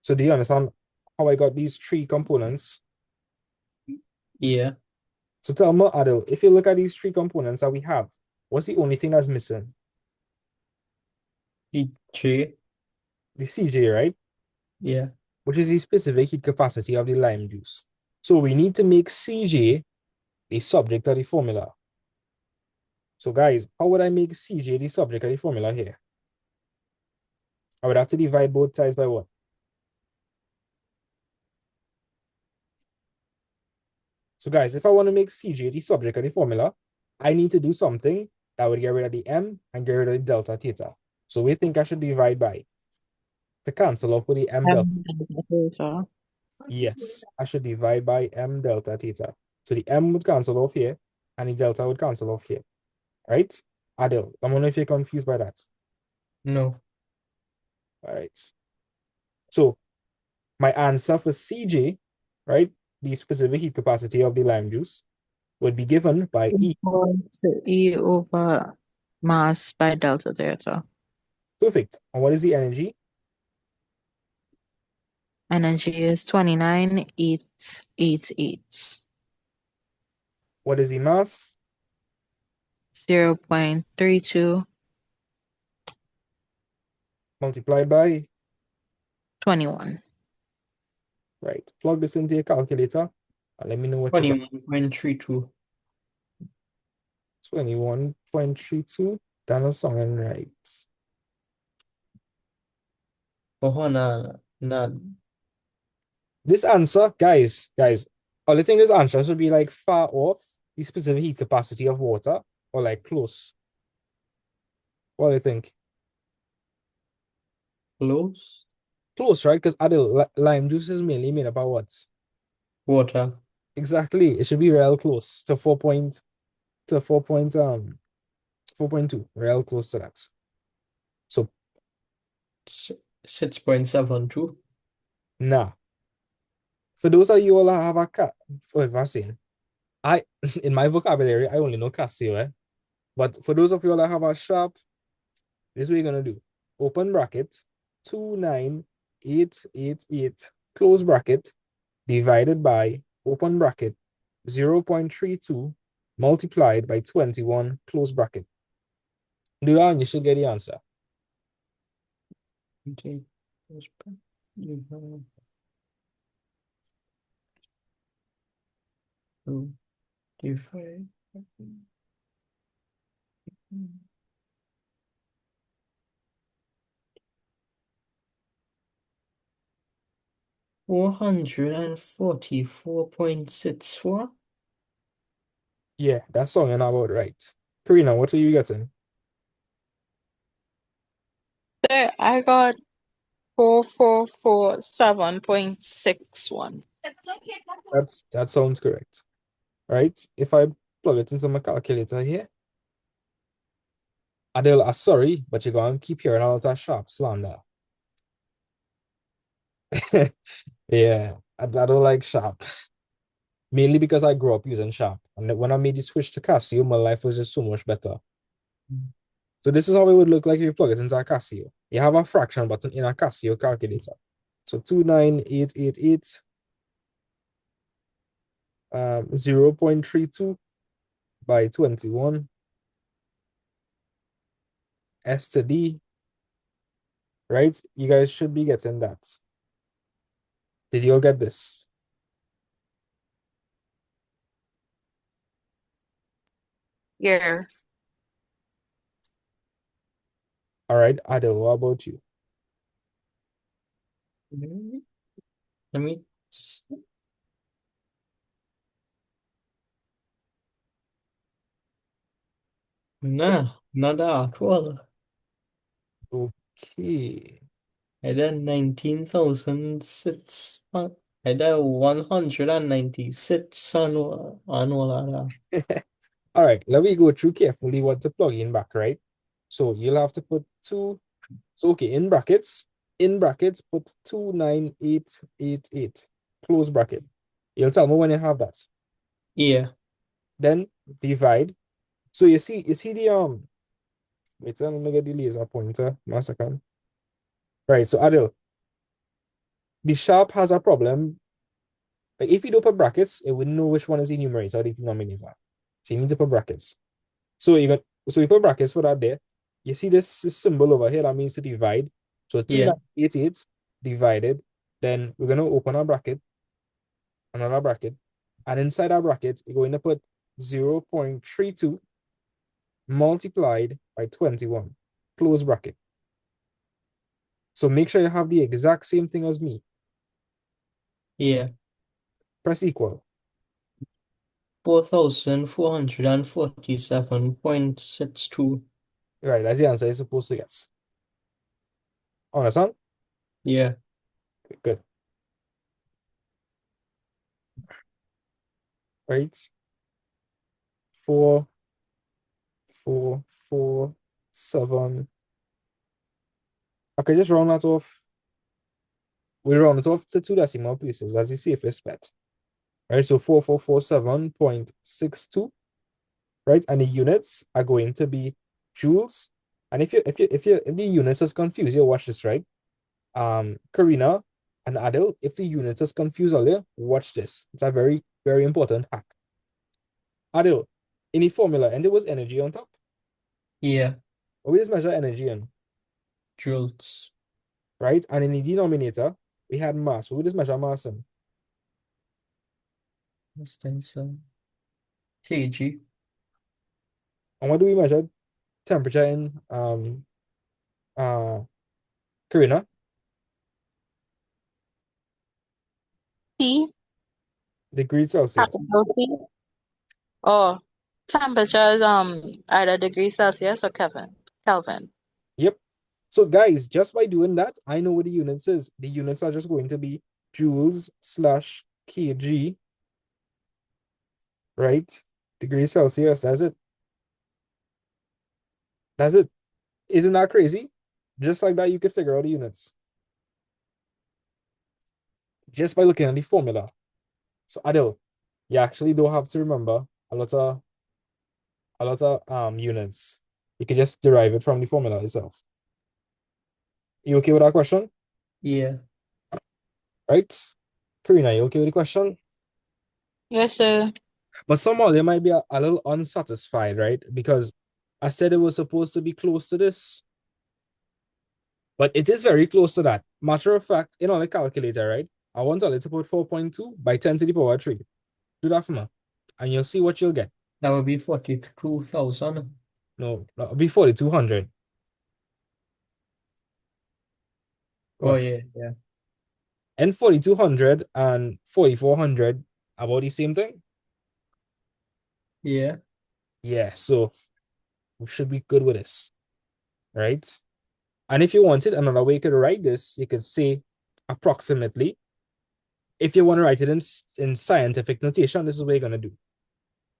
So do you understand how I got these three components? Yeah. So tell me, Adil, if you look at these three components that we have, what's the only thing that's missing? The J. The CJ, right? Yeah. Which is the specific heat capacity of the lime juice. So we need to make CJ the subject of the formula. So guys, how would I make CJ the subject of the formula here? I would have to divide both sides by what? So guys, if I want to make CJ the subject of the formula, I need to do something that would get rid of the M and get rid of the delta theta. So we think I should divide by to cancel off with the M delta. Yes, I should divide by M delta theta. So the M would cancel off here and the delta would cancel off here. Right? Adil, I don't know if you're confused by that. No. All right. So my answer for CJ, right, the specific heat capacity of the lime juice, would be given by E. Equal to E over mass by delta theta. Perfect. And what is the energy? Energy is 29,888. What is the mass? 0.3221. Multiplied by, right. Plug this into your calculator and let me know what you got. 21.32. 21.32. Daniel song and right. Oh, na, This answer, guys, only thing this answer should be like far off the specific heat capacity of water or like close. What do you think? close. Close, right? Because Adil, lime juice is mainly made up of what? Water. Exactly. It should be real close to 4.2, real close to that. So 6.72. nah. For those of you all that have a cat, for vaccine, I in my vocabulary, I only know Casio, eh? But for those of you all that have a sharp, this is what you're gonna do. Open bracket 29888 close bracket divided by open bracket 0.32 multiplied by 21 close bracket. Do that and you should get the answer. Okay. Close bracket. Divide. 444.64. Yeah, that song and about right. Karina, what are you getting? There, I got 4447.61. That sounds correct. Right? If I plug it into my calculator here, Adele, sorry, but you're going to keep hearing all that sharp slander. Yeah, I don't like sharp. Mainly because I grew up using sharp. And then when I made the switch to Casio, my life was just so much better. So this is how it would look like if you plug it into a Casio. You have a fraction button in a Casio calculator. So 29888 0.32 by 21 S to D, right? You guys should be getting that. Did you all get this? Yeah. All right, Adele, what about you? Let me. Nah, not at all. Okay. I did 19,006. I did 196 annual. All right, let me go through carefully what to plug in back, right? So you'll have to put two. So okay, in brackets, put 29888 close bracket. You'll tell me when you have that. Yeah, Then divide. So you see the wait, let me get the laser pointer. 1 second. Right, so Adil, the sharp has a problem. Like if you don't put brackets, it wouldn't know which one is the numerator or the denominator. So you need to put brackets. So you put brackets for that there. You see this symbol over here that means to divide. So yeah, 2988 divided. Then we're gonna open a bracket, another bracket, and inside our bracket, you're going to put 0.32 multiplied by 21. Close bracket. So make sure you have the exact same thing as me. yeah. Press equal. 4,447.62. Right, that's the answer you're supposed to get. Understand? Yeah, Good. Right? 4,447. Okay, just round that off. We'll round it off to two decimal places. That's the safest bet. Right? So 4447.62. Right? And the units are going to be joules. And if the units is confused, you watch this, right? Karina and Adil, if the units is confused earlier, watch this. It's a very, very important hack. Adil, in the formula, and there was energy on top. yeah. What we just measure energy in, Joules. right? And in the denominator, we had mass. What we just measure mass in. Distance, kg. And what do we measure? temperature in Karina? T, Degrees Celsius. capital T. Oh, temperature is either degrees Celsius or Kelvin. Kelvin. Yep. So guys, just by doing that, I know what the units is. The units are just going to be joules slash kg, right? Degrees Celsius. That's it. That's it. Isn't that crazy? Just like that, you could figure out the units just by looking at the formula. So Adele, you actually don't have to remember a lot of units. You can just derive it from the formula itself. You okay with that question? Yeah. Right? Karina, you okay with the question? Yes, sir. But somehow they might be a little unsatisfied, right? Because I said it was supposed to be close to this, but it is very close to that. Matter of fact, in on the calculator, right? I want a little put 4.2 by 10 to the power 3. Do that for me. And you'll see what you'll get. That would be 42,000. No, that'll be 4,200. Oh, Watch. yeah, yeah. And 4,200 and 4,400 about the same thing? Yeah. Yeah, so we should be good with this, right? And if you wanted another way you could write this, you could say approximately. If you want to write it in scientific notation, this is what you're going to do.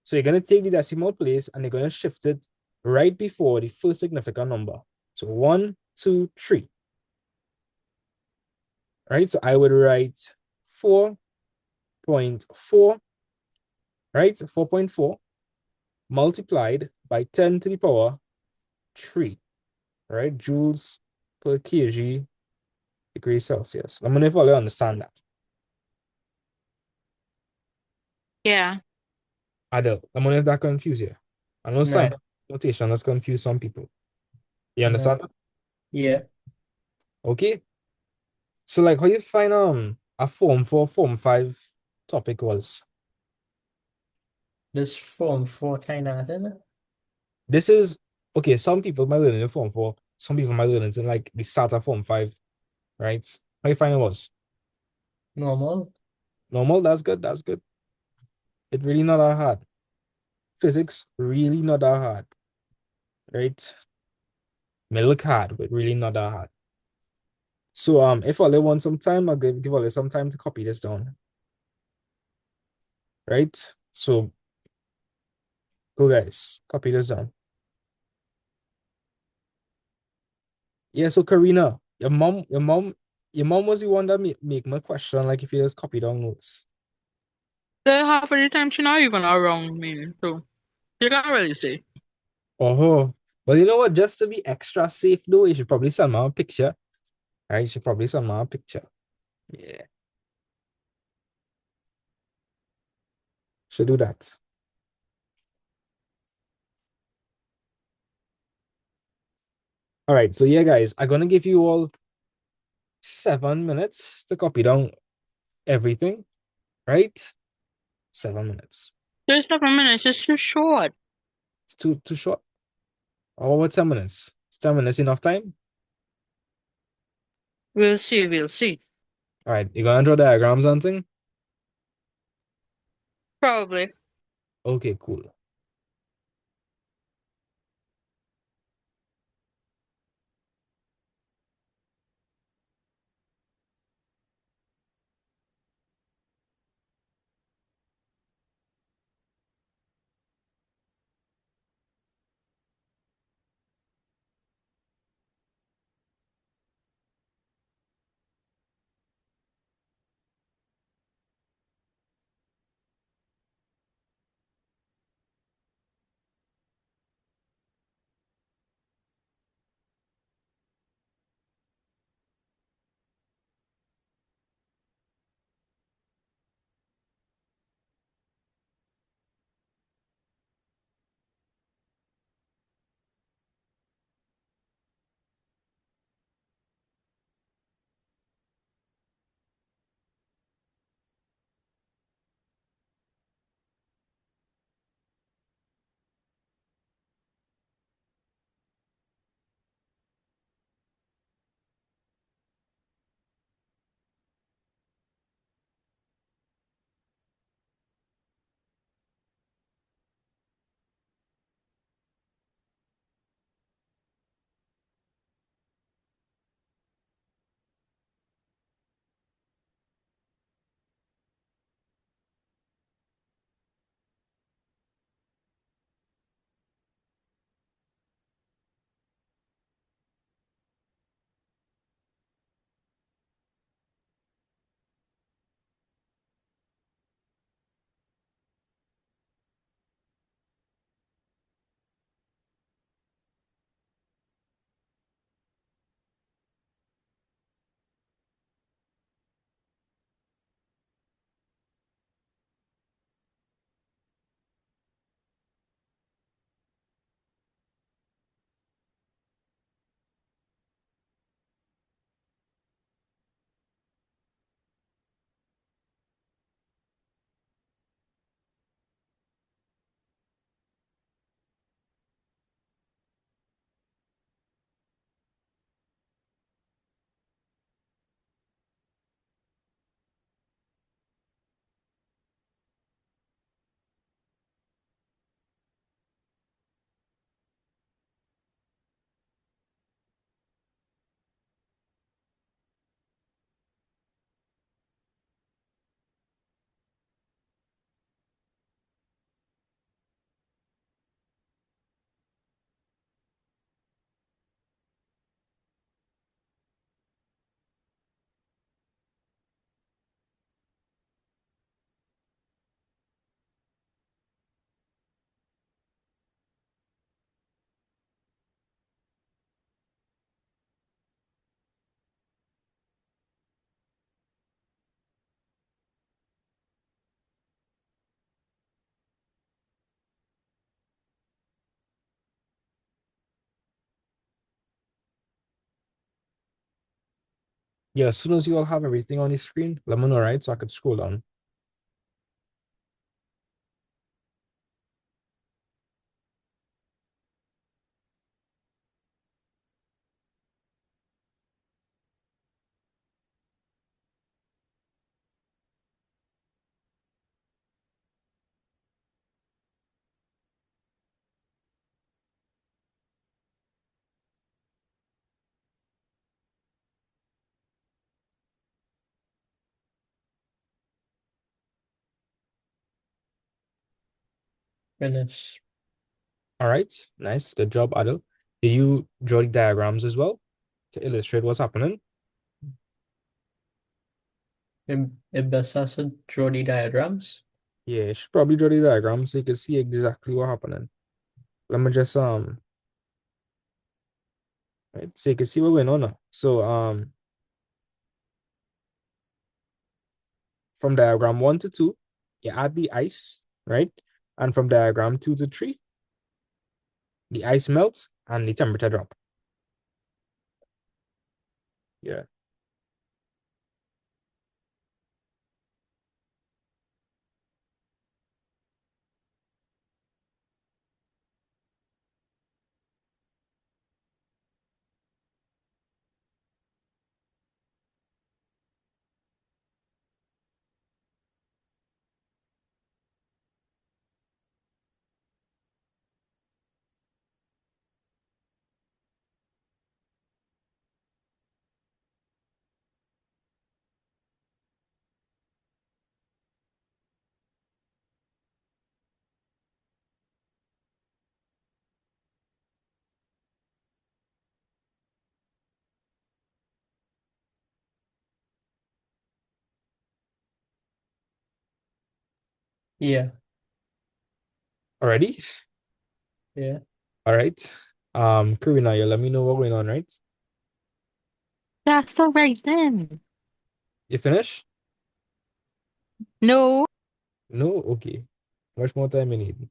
So you're going to take the decimal place and you're going to shift it right before the first significant number. So 1, 2, 3. Right? So I would write 4.4, right? 4.4 multiplied by 10 to the power 3, right? Joules per kg degrees Celsius. I'm going to follow understand that. Yeah. Adele, I'm going to if that confuse you. I know No, science notation has confused some people. You understand no. that? Yeah. Okay. So like how you find a form 4, form 5 topic was. This form 4 kind of thing. This is okay, some people might learn it in form 4, some people might learn it in like the start of form 5, right? How you find it was? Normal. Normal, that's good, that's good. It really not that hard. Physics, really not that hard, right? May look hard, but really not that hard. So if Ole want some time, I'll give Ole some time to copy this down. Right? So go guys, copy this down. Yeah, so Karina, your mom was the one that make my question, like if you just copy down notes. So half of the time she not even around me, so you can't really say. Oh, well, you know what? Just to be extra safe though, you should probably send me a picture. Right? You should probably send me a picture. Yeah, should do that. All right, so yeah, guys, I'm gonna give you all 7 minutes to copy down everything, right? 7 minutes. Just a minute, it's too short. It's too short. Or what 10 minutes? Is 10 minutes enough time? We'll see, we'll see. All right, you gonna draw diagrams and thing? Probably. Okay, cool. Yeah, as soon as you all have everything on the screen, let me know, right? So I could scroll down. Finish. All right, nice. Good job, Adel. Did you draw the diagrams as well to illustrate what's happening? It best has to draw the diagrams. Yeah, you should probably draw the diagrams so you can see exactly what happening. Let me just right, so you can see what's going on now. So from diagram 1 to 2, you add the ice, right? And from diagram 2 to 3, the ice melts and the temperature drop. Yeah. Yeah, Already? yeah. All right. Karina, you let me know what's going on, right? That's all right then. You finish? No. No? Okay. How much more time you need?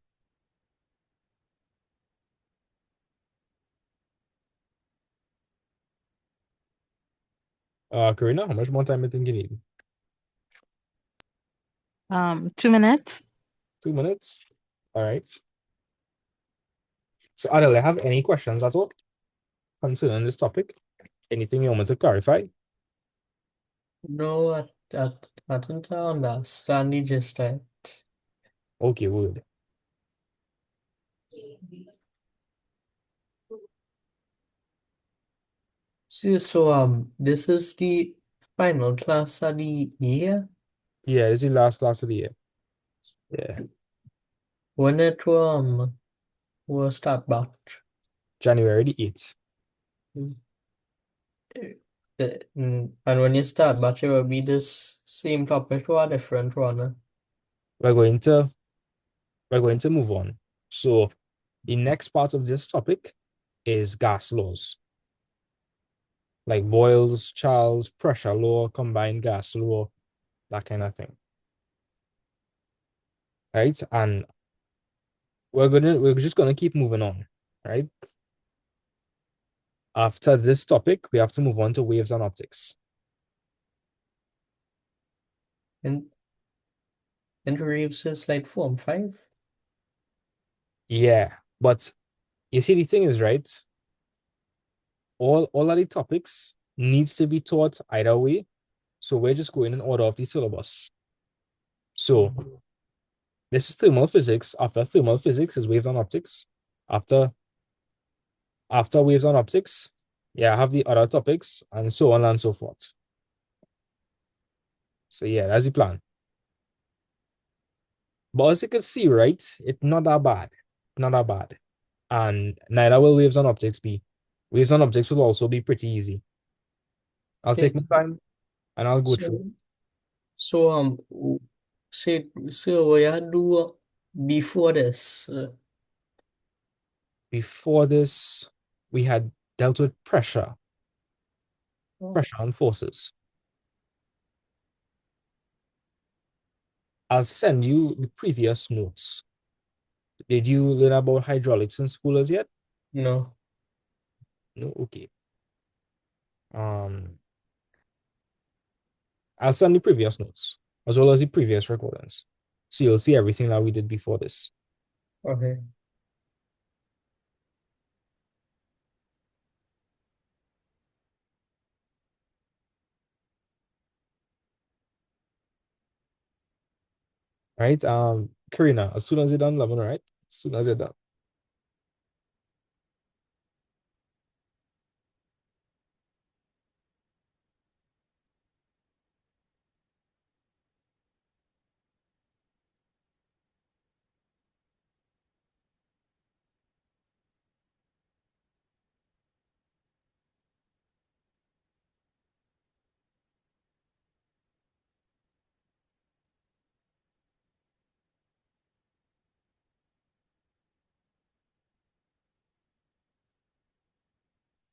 Karina, how much more time you think you need? 2 minutes. 2 minutes? All right. So Adel, I have any questions at all concerning this topic? Anything you want me to clarify? No, I don't understand the gist of it. Okay, good. So this is the final class of the year. Yeah, this is the last class of the year. Yeah. When it will start back. January the 8th. And when you start back, it will be this same topic or a different one. We're going to we're going to move on. So the next part of this topic is gas laws, like Boyle's, Charles, pressure law, combined gas law, that kind of thing. Right? And we're just gonna keep moving on, right? After this topic, we have to move on to waves and optics. And Reeves is like 4 and 5. Yeah, but you see, the thing is, right? All of the topics needs to be taught either way. So we're just going in order of the syllabus. So this is thermal physics. After thermal physics is waves and optics. After waves and optics, yeah, I have the other topics and so on and so forth. So yeah, that's the plan. But as you can see, right, it's not that bad. Not that bad. And neither will waves and optics be. Waves and optics will also be pretty easy. I'll take Okay, my time and I'll go through. so so so what you do before this? Before this, we had dealt with pressure and forces. I'll send you the previous notes. Did you learn about hydraulics in school as yet? No. No? Okay. Um, I'll send the previous notes as well as the previous recordings. So you'll see everything that we did before this. Okay. Right? Karina, as soon as you're done, let me know, right? As soon as you're done.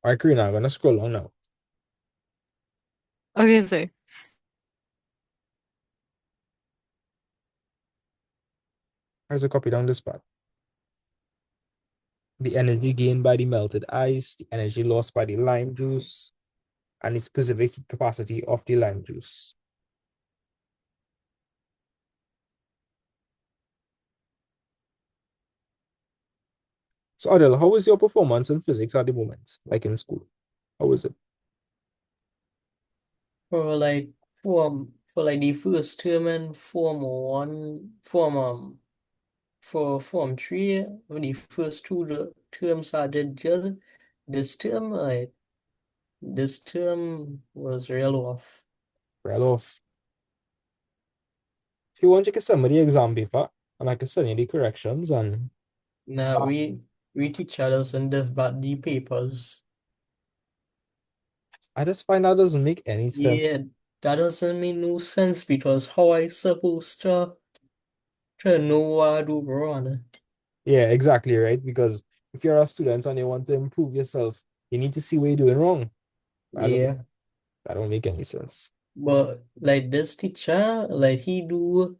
All right, Karina, I'm gonna scroll on now. Okay, sir. Here's a copy down this part. The energy gained by the melted ice, the energy lost by the lime juice, and the specific heat capacity of the lime juice. So, Adele, how is your performance in physics at the moment, like in school? How is it? For like for like the first term and for Form 3, when the first terms I did good. This term, this term was real off. Well off. If you want, you can send me the exam paper, and I can send you the corrections. And Now we teach others and dev about the papers. I just find that doesn't make any sense. Yeah, that doesn't make no sense because how I supposed to know what I do wrong? Yeah, exactly, right? Because if you're a student and you want to improve yourself, you need to see what you're doing wrong. I don't, Yeah, that don't make any sense. but like this teacher, like he do.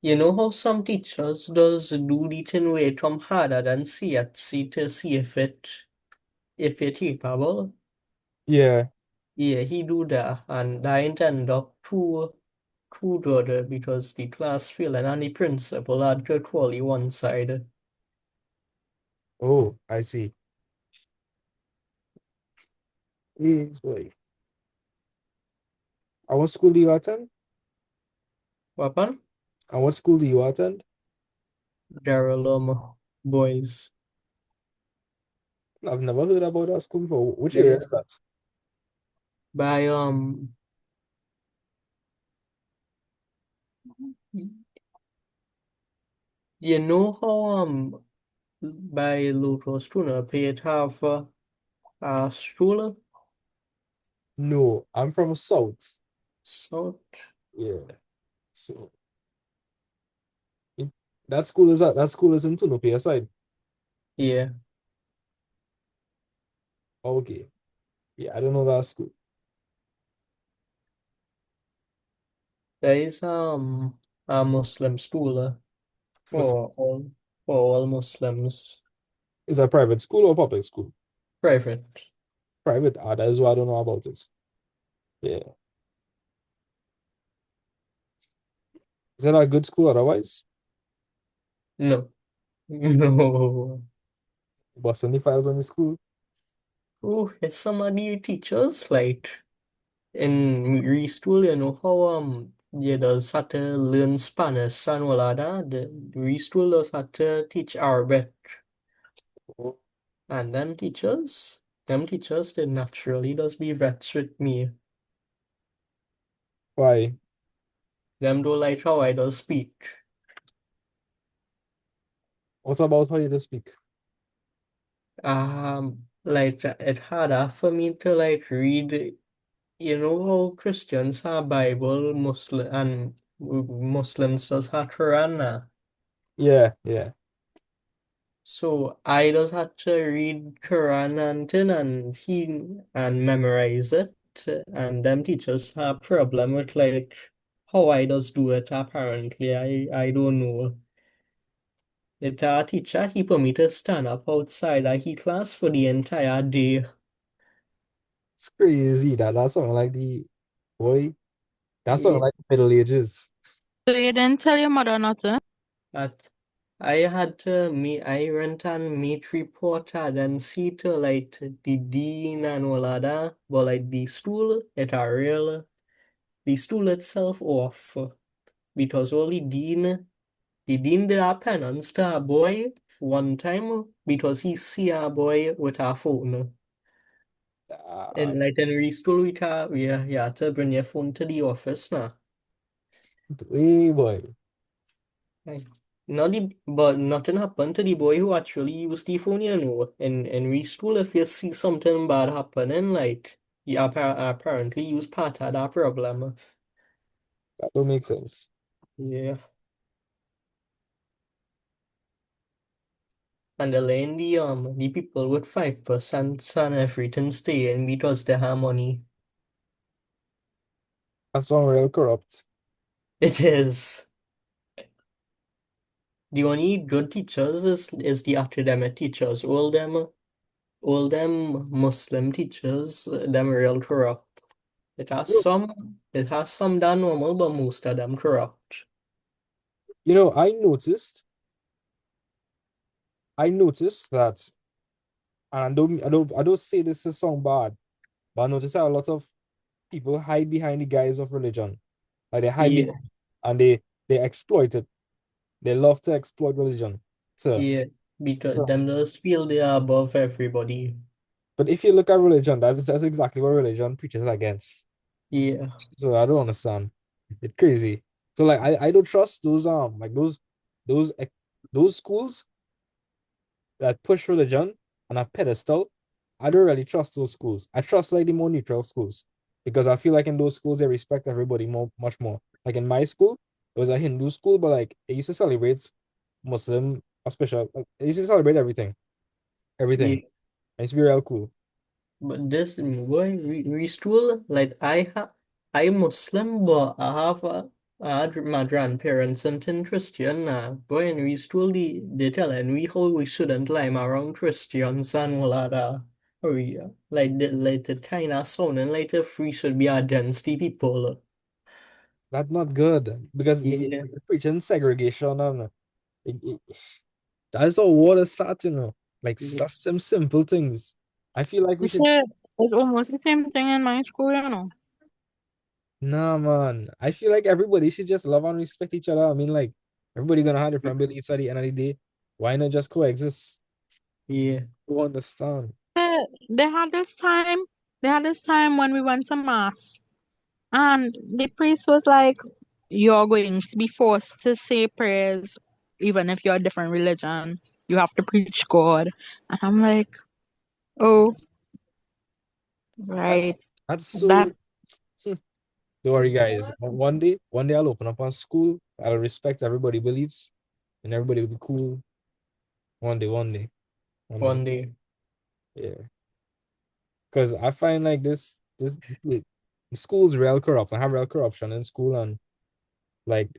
You know how some teachers does do the thing where it come harder than CSC to see if it capable? Yeah. Yeah, he do that, and I end up two daughter because the class failing and the principal had to call one side. Oh, I see. Yes, boy. And what school do you attend? Weapon? And what school do you attend? Daryl boys. I've never heard about that school before. Which area Never is that? by you know how by Lotus Tuna paid half school? No, I'm from South. So Yeah. So it- that school is in Tunopia side. yeah. Okay. Yeah, I don't know that school. There is a Muslim school Was for all Muslims. is a private school or public school? Private. Private. Ah, that is why I don't know about it. Yeah. Is that a good school otherwise? No. No. Bust any files on the school? Oh, it's some of the teachers like in school, you know how you does have to learn Spanish and all of that. The school does have to teach Arabic. Oh, And them teachers they naturally does be vexed with me. why? Them don't like how I does speak. What about how you just speak? Like it harder for me to like read. You know how Christians have Bible, Muslim and Muslims does have Quran now. Yeah, yeah. So I just had to read Quran and thing and memorize it. And them teachers have problem with like how I just do it apparently. I don't know. The teacher he put me to stand up outside he class for the entire day. It's crazy that that's something like the boy. That's sort of Yeah. like Middle Ages. So you didn't tell your mother nothing? At I had to I went and meet report and then see to like the dean and all of that, but like the school it are real the school itself off because only the dean did a penance to a boy one time because he see a boy with a phone. Ah, And like in we school we you had to bring your phone to the office now. hey boy. Like, not the, but nothing happened to the boy who actually used the phone, you know. In we school, if you see something bad happening, like you apparently use part of that problem. That don't make sense. Yeah. And then the people with 5% and everything staying because they have money. That's one real corrupt. It is. The only good teachers is the academic teachers. All them Muslim teachers, them real corrupt. You It has some that normal, but most of them corrupt. I noticed that, and I don't say this to sound bad, but I noticed that a lot of people hide behind the guise of religion. Like they hide Yeah, behind and they exploit it. They love to exploit religion. So, yeah. Because so- them just feel they are above everybody. but if you look at religion, that's exactly what religion preaches against. Yeah, So I don't understand. It's crazy. So like I don't trust those like those ec- those schools that push religion on a pedestal. I don't really trust those schools. I trust like the more neutral schools because I feel like in those schools they respect everybody much more. Like in my school, it was a Hindu school, but like it used to celebrate Muslim, special. Like, it used to celebrate everything, everything. yeah. It used to be real cool. But this boy, we still like I'm Muslim, but I had my grandparents and in Christian now. Boy, and we still they telling we how we shouldn't lie around Christians and all of that. Or like the kind of sounding like if we should be against the people. That's not good because Yeah, you're preaching segregation and it, it, that's all war to start, Like yeah, that's some simple things. I feel like we You should. said it's almost the same thing in my school, you know. Nah, man. I feel like everybody should just love and respect each other. I mean, like, everybody gonna have different beliefs at the end of the day. Why not just coexist? yeah, Who understand? They had this time, they had this time when we went to mass, and the priest was like, "You're going to be forced to say prayers, even if you're a different religion. You have to preach God." And I'm like, "Oh, That, right, that's that." so. Don't worry, guys. One day I'll open up a school. I'll respect everybody beliefs, and everybody will be cool. One day, one day. one day. Yeah. Because I find like the school's real corrupt. I have real corruption in school and like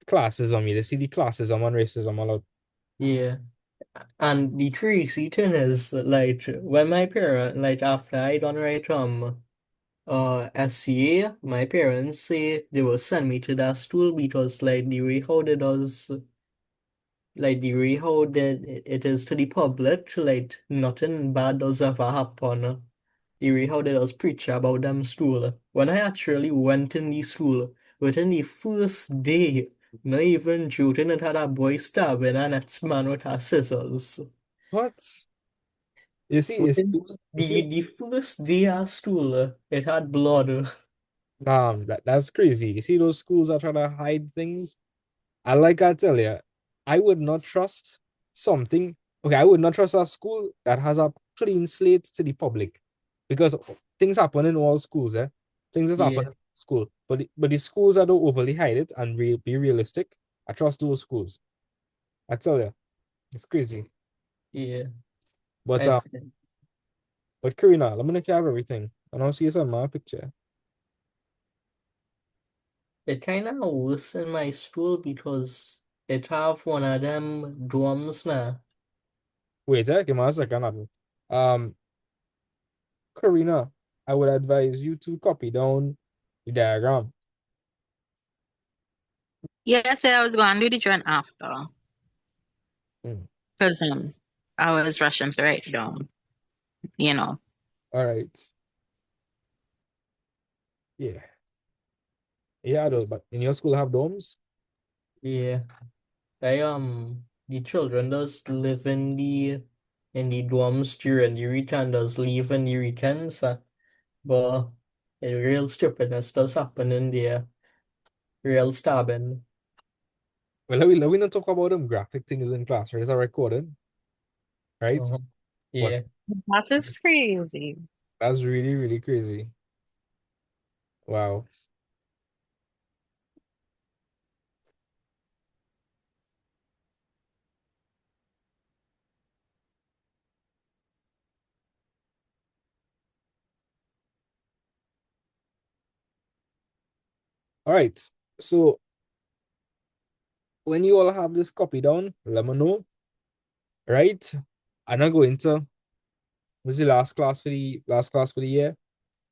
classism. They see the classism and racism a lot. Yeah. And the crazy thing is like when my parent like after I done right SCA, my parents say they will send me to that school because like the way how they does like the way how that it is to the public, like nothing bad does ever happen. The way how they does preach about them school. When I actually went in the school, within the first day, not even joking, it had a boy stabbing an ex-man with her scissors. What? Within You see, the first day at school, it had blood. nah, that's crazy. You see those schools that try to hide things. I tell you, I would not trust something. Okay, I would not trust a school that has a clean slate to the public, because things happen in all schools. Things just happen Yeah, in school, but the schools that don't overly hide it and be realistic, I trust those schools. I tell you, it's crazy. yeah. But I um, but Karina, let me know if you have everything, and I'll see you some my picture. It kind of worse in my school because it have one of them dorms now. Wait, give me a second. Um, Karina, I would advise you to copy down The diagram. Yes, I was going to do the drawing after. Hmm. Because I was rushing to write it down, you know. All right. Yeah. Yeah, though, but in your school have dorms? Yeah. The children does live in the dorms during the weekend, does leave in the weekends, but the real stupidness does happen in there. Real stabbing. Well, let me not talk about them graphic things in class, right? It's a recording, right? Uh-huh. But Yeah. That is crazy. that's really, really crazy. Wow. All right. So when you all have this copy down, let me know, right? I'm not going to this is the last class for the year,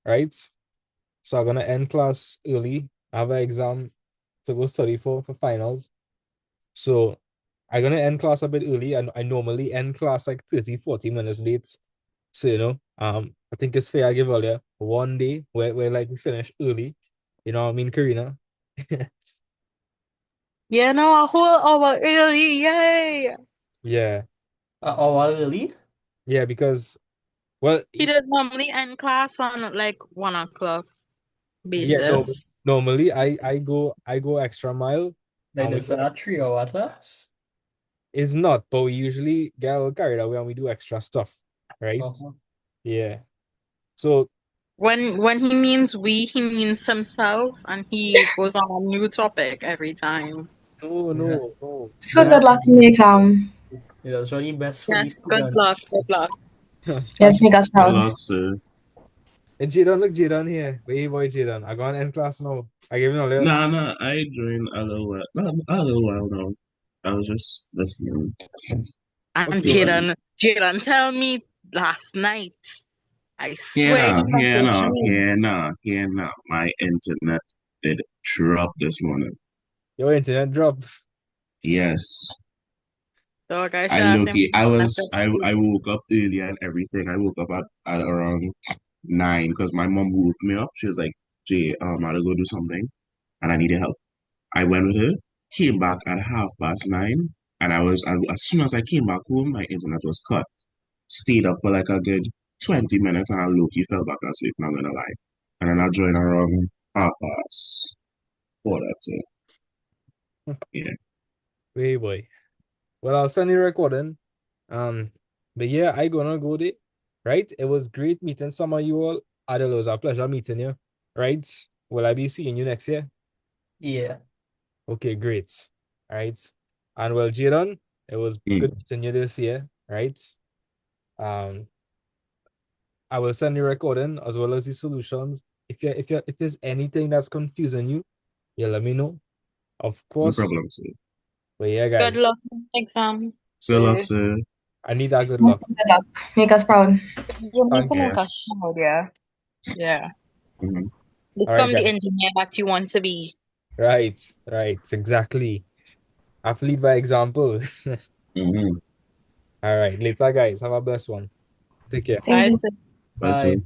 right? So I'm gonna end class early. I have an exam to go study for finals. So I'm gonna end class a bit early, and I normally end class like 30, 40 minutes late. So I think it's fair I give earlier one day where like we finish early. You know what I mean, Karina? Yeah, no, a whole hour early, yay! Yeah. Oh, really? Yeah, because well He does normally end class on like 1 o'clock yeah, no, basis. normally I go extra mile Like and we this go a 3 hour class? it's not, but we usually get a little carried away and we do extra stuff, right? Uh-huh. Yeah. So When he means we, he means himself, and he goes on a new topic every time. no, Yeah. no, no. So That good luck in the exam. It was really best for the Yes, good luck, students. good luck. Yes, make us Good proud. luck, sir. and Jadon, look, Jadon here. Wait, boy, Jadon. I got in class now. I gave him a little. Nah, nah, I joined a little while, not a little while now. I was just listening. And Okay. Jaden, tell me last night. I Here swear now, he here messaged now, me. here now, here now. My internet did drop this morning. Your internet drop. Yes. Dog, I should I ask him. look, I woke up early and everything. I woke up at around 9 because my mom woke me up. She was like, Jay, I gotta go do something and I needed help. I went with her, came back at 9:30, and as soon as I came back home, my internet was cut. Stayed up for like a good 20 minutes and I low-key fell back asleep, not gonna lie. And then I joined around 4:30. That's it. Yeah. Wait, boy. Well, I'll send you a recording. But yeah, I gonna go there. Right? It was great meeting some of you all. Adel, it was a pleasure meeting you. Right? Will I be seeing you next year? Yeah. Okay, great. All right. And well, Jadon, it was good Mm, meeting you this year, right? Um, I will send you a recording as well as the solutions. If there's anything that's confusing you, yeah, let me know. Of no course. problem, sir. But yeah, Good guys, luck in the exam. Good luck, See. sir. I need that good Yes, luck. good luck. Make us proud. You need Thank to you. make us Yes. proud, yeah. Yeah. Mm-hmm. All right, Become the guys. engineer that you want to be. Right, right, exactly. I have to lead by example. Mm-hmm. All right, later, guys. Have a blessed one. Take care. Thank Bye. you. Bye, Bye. sir.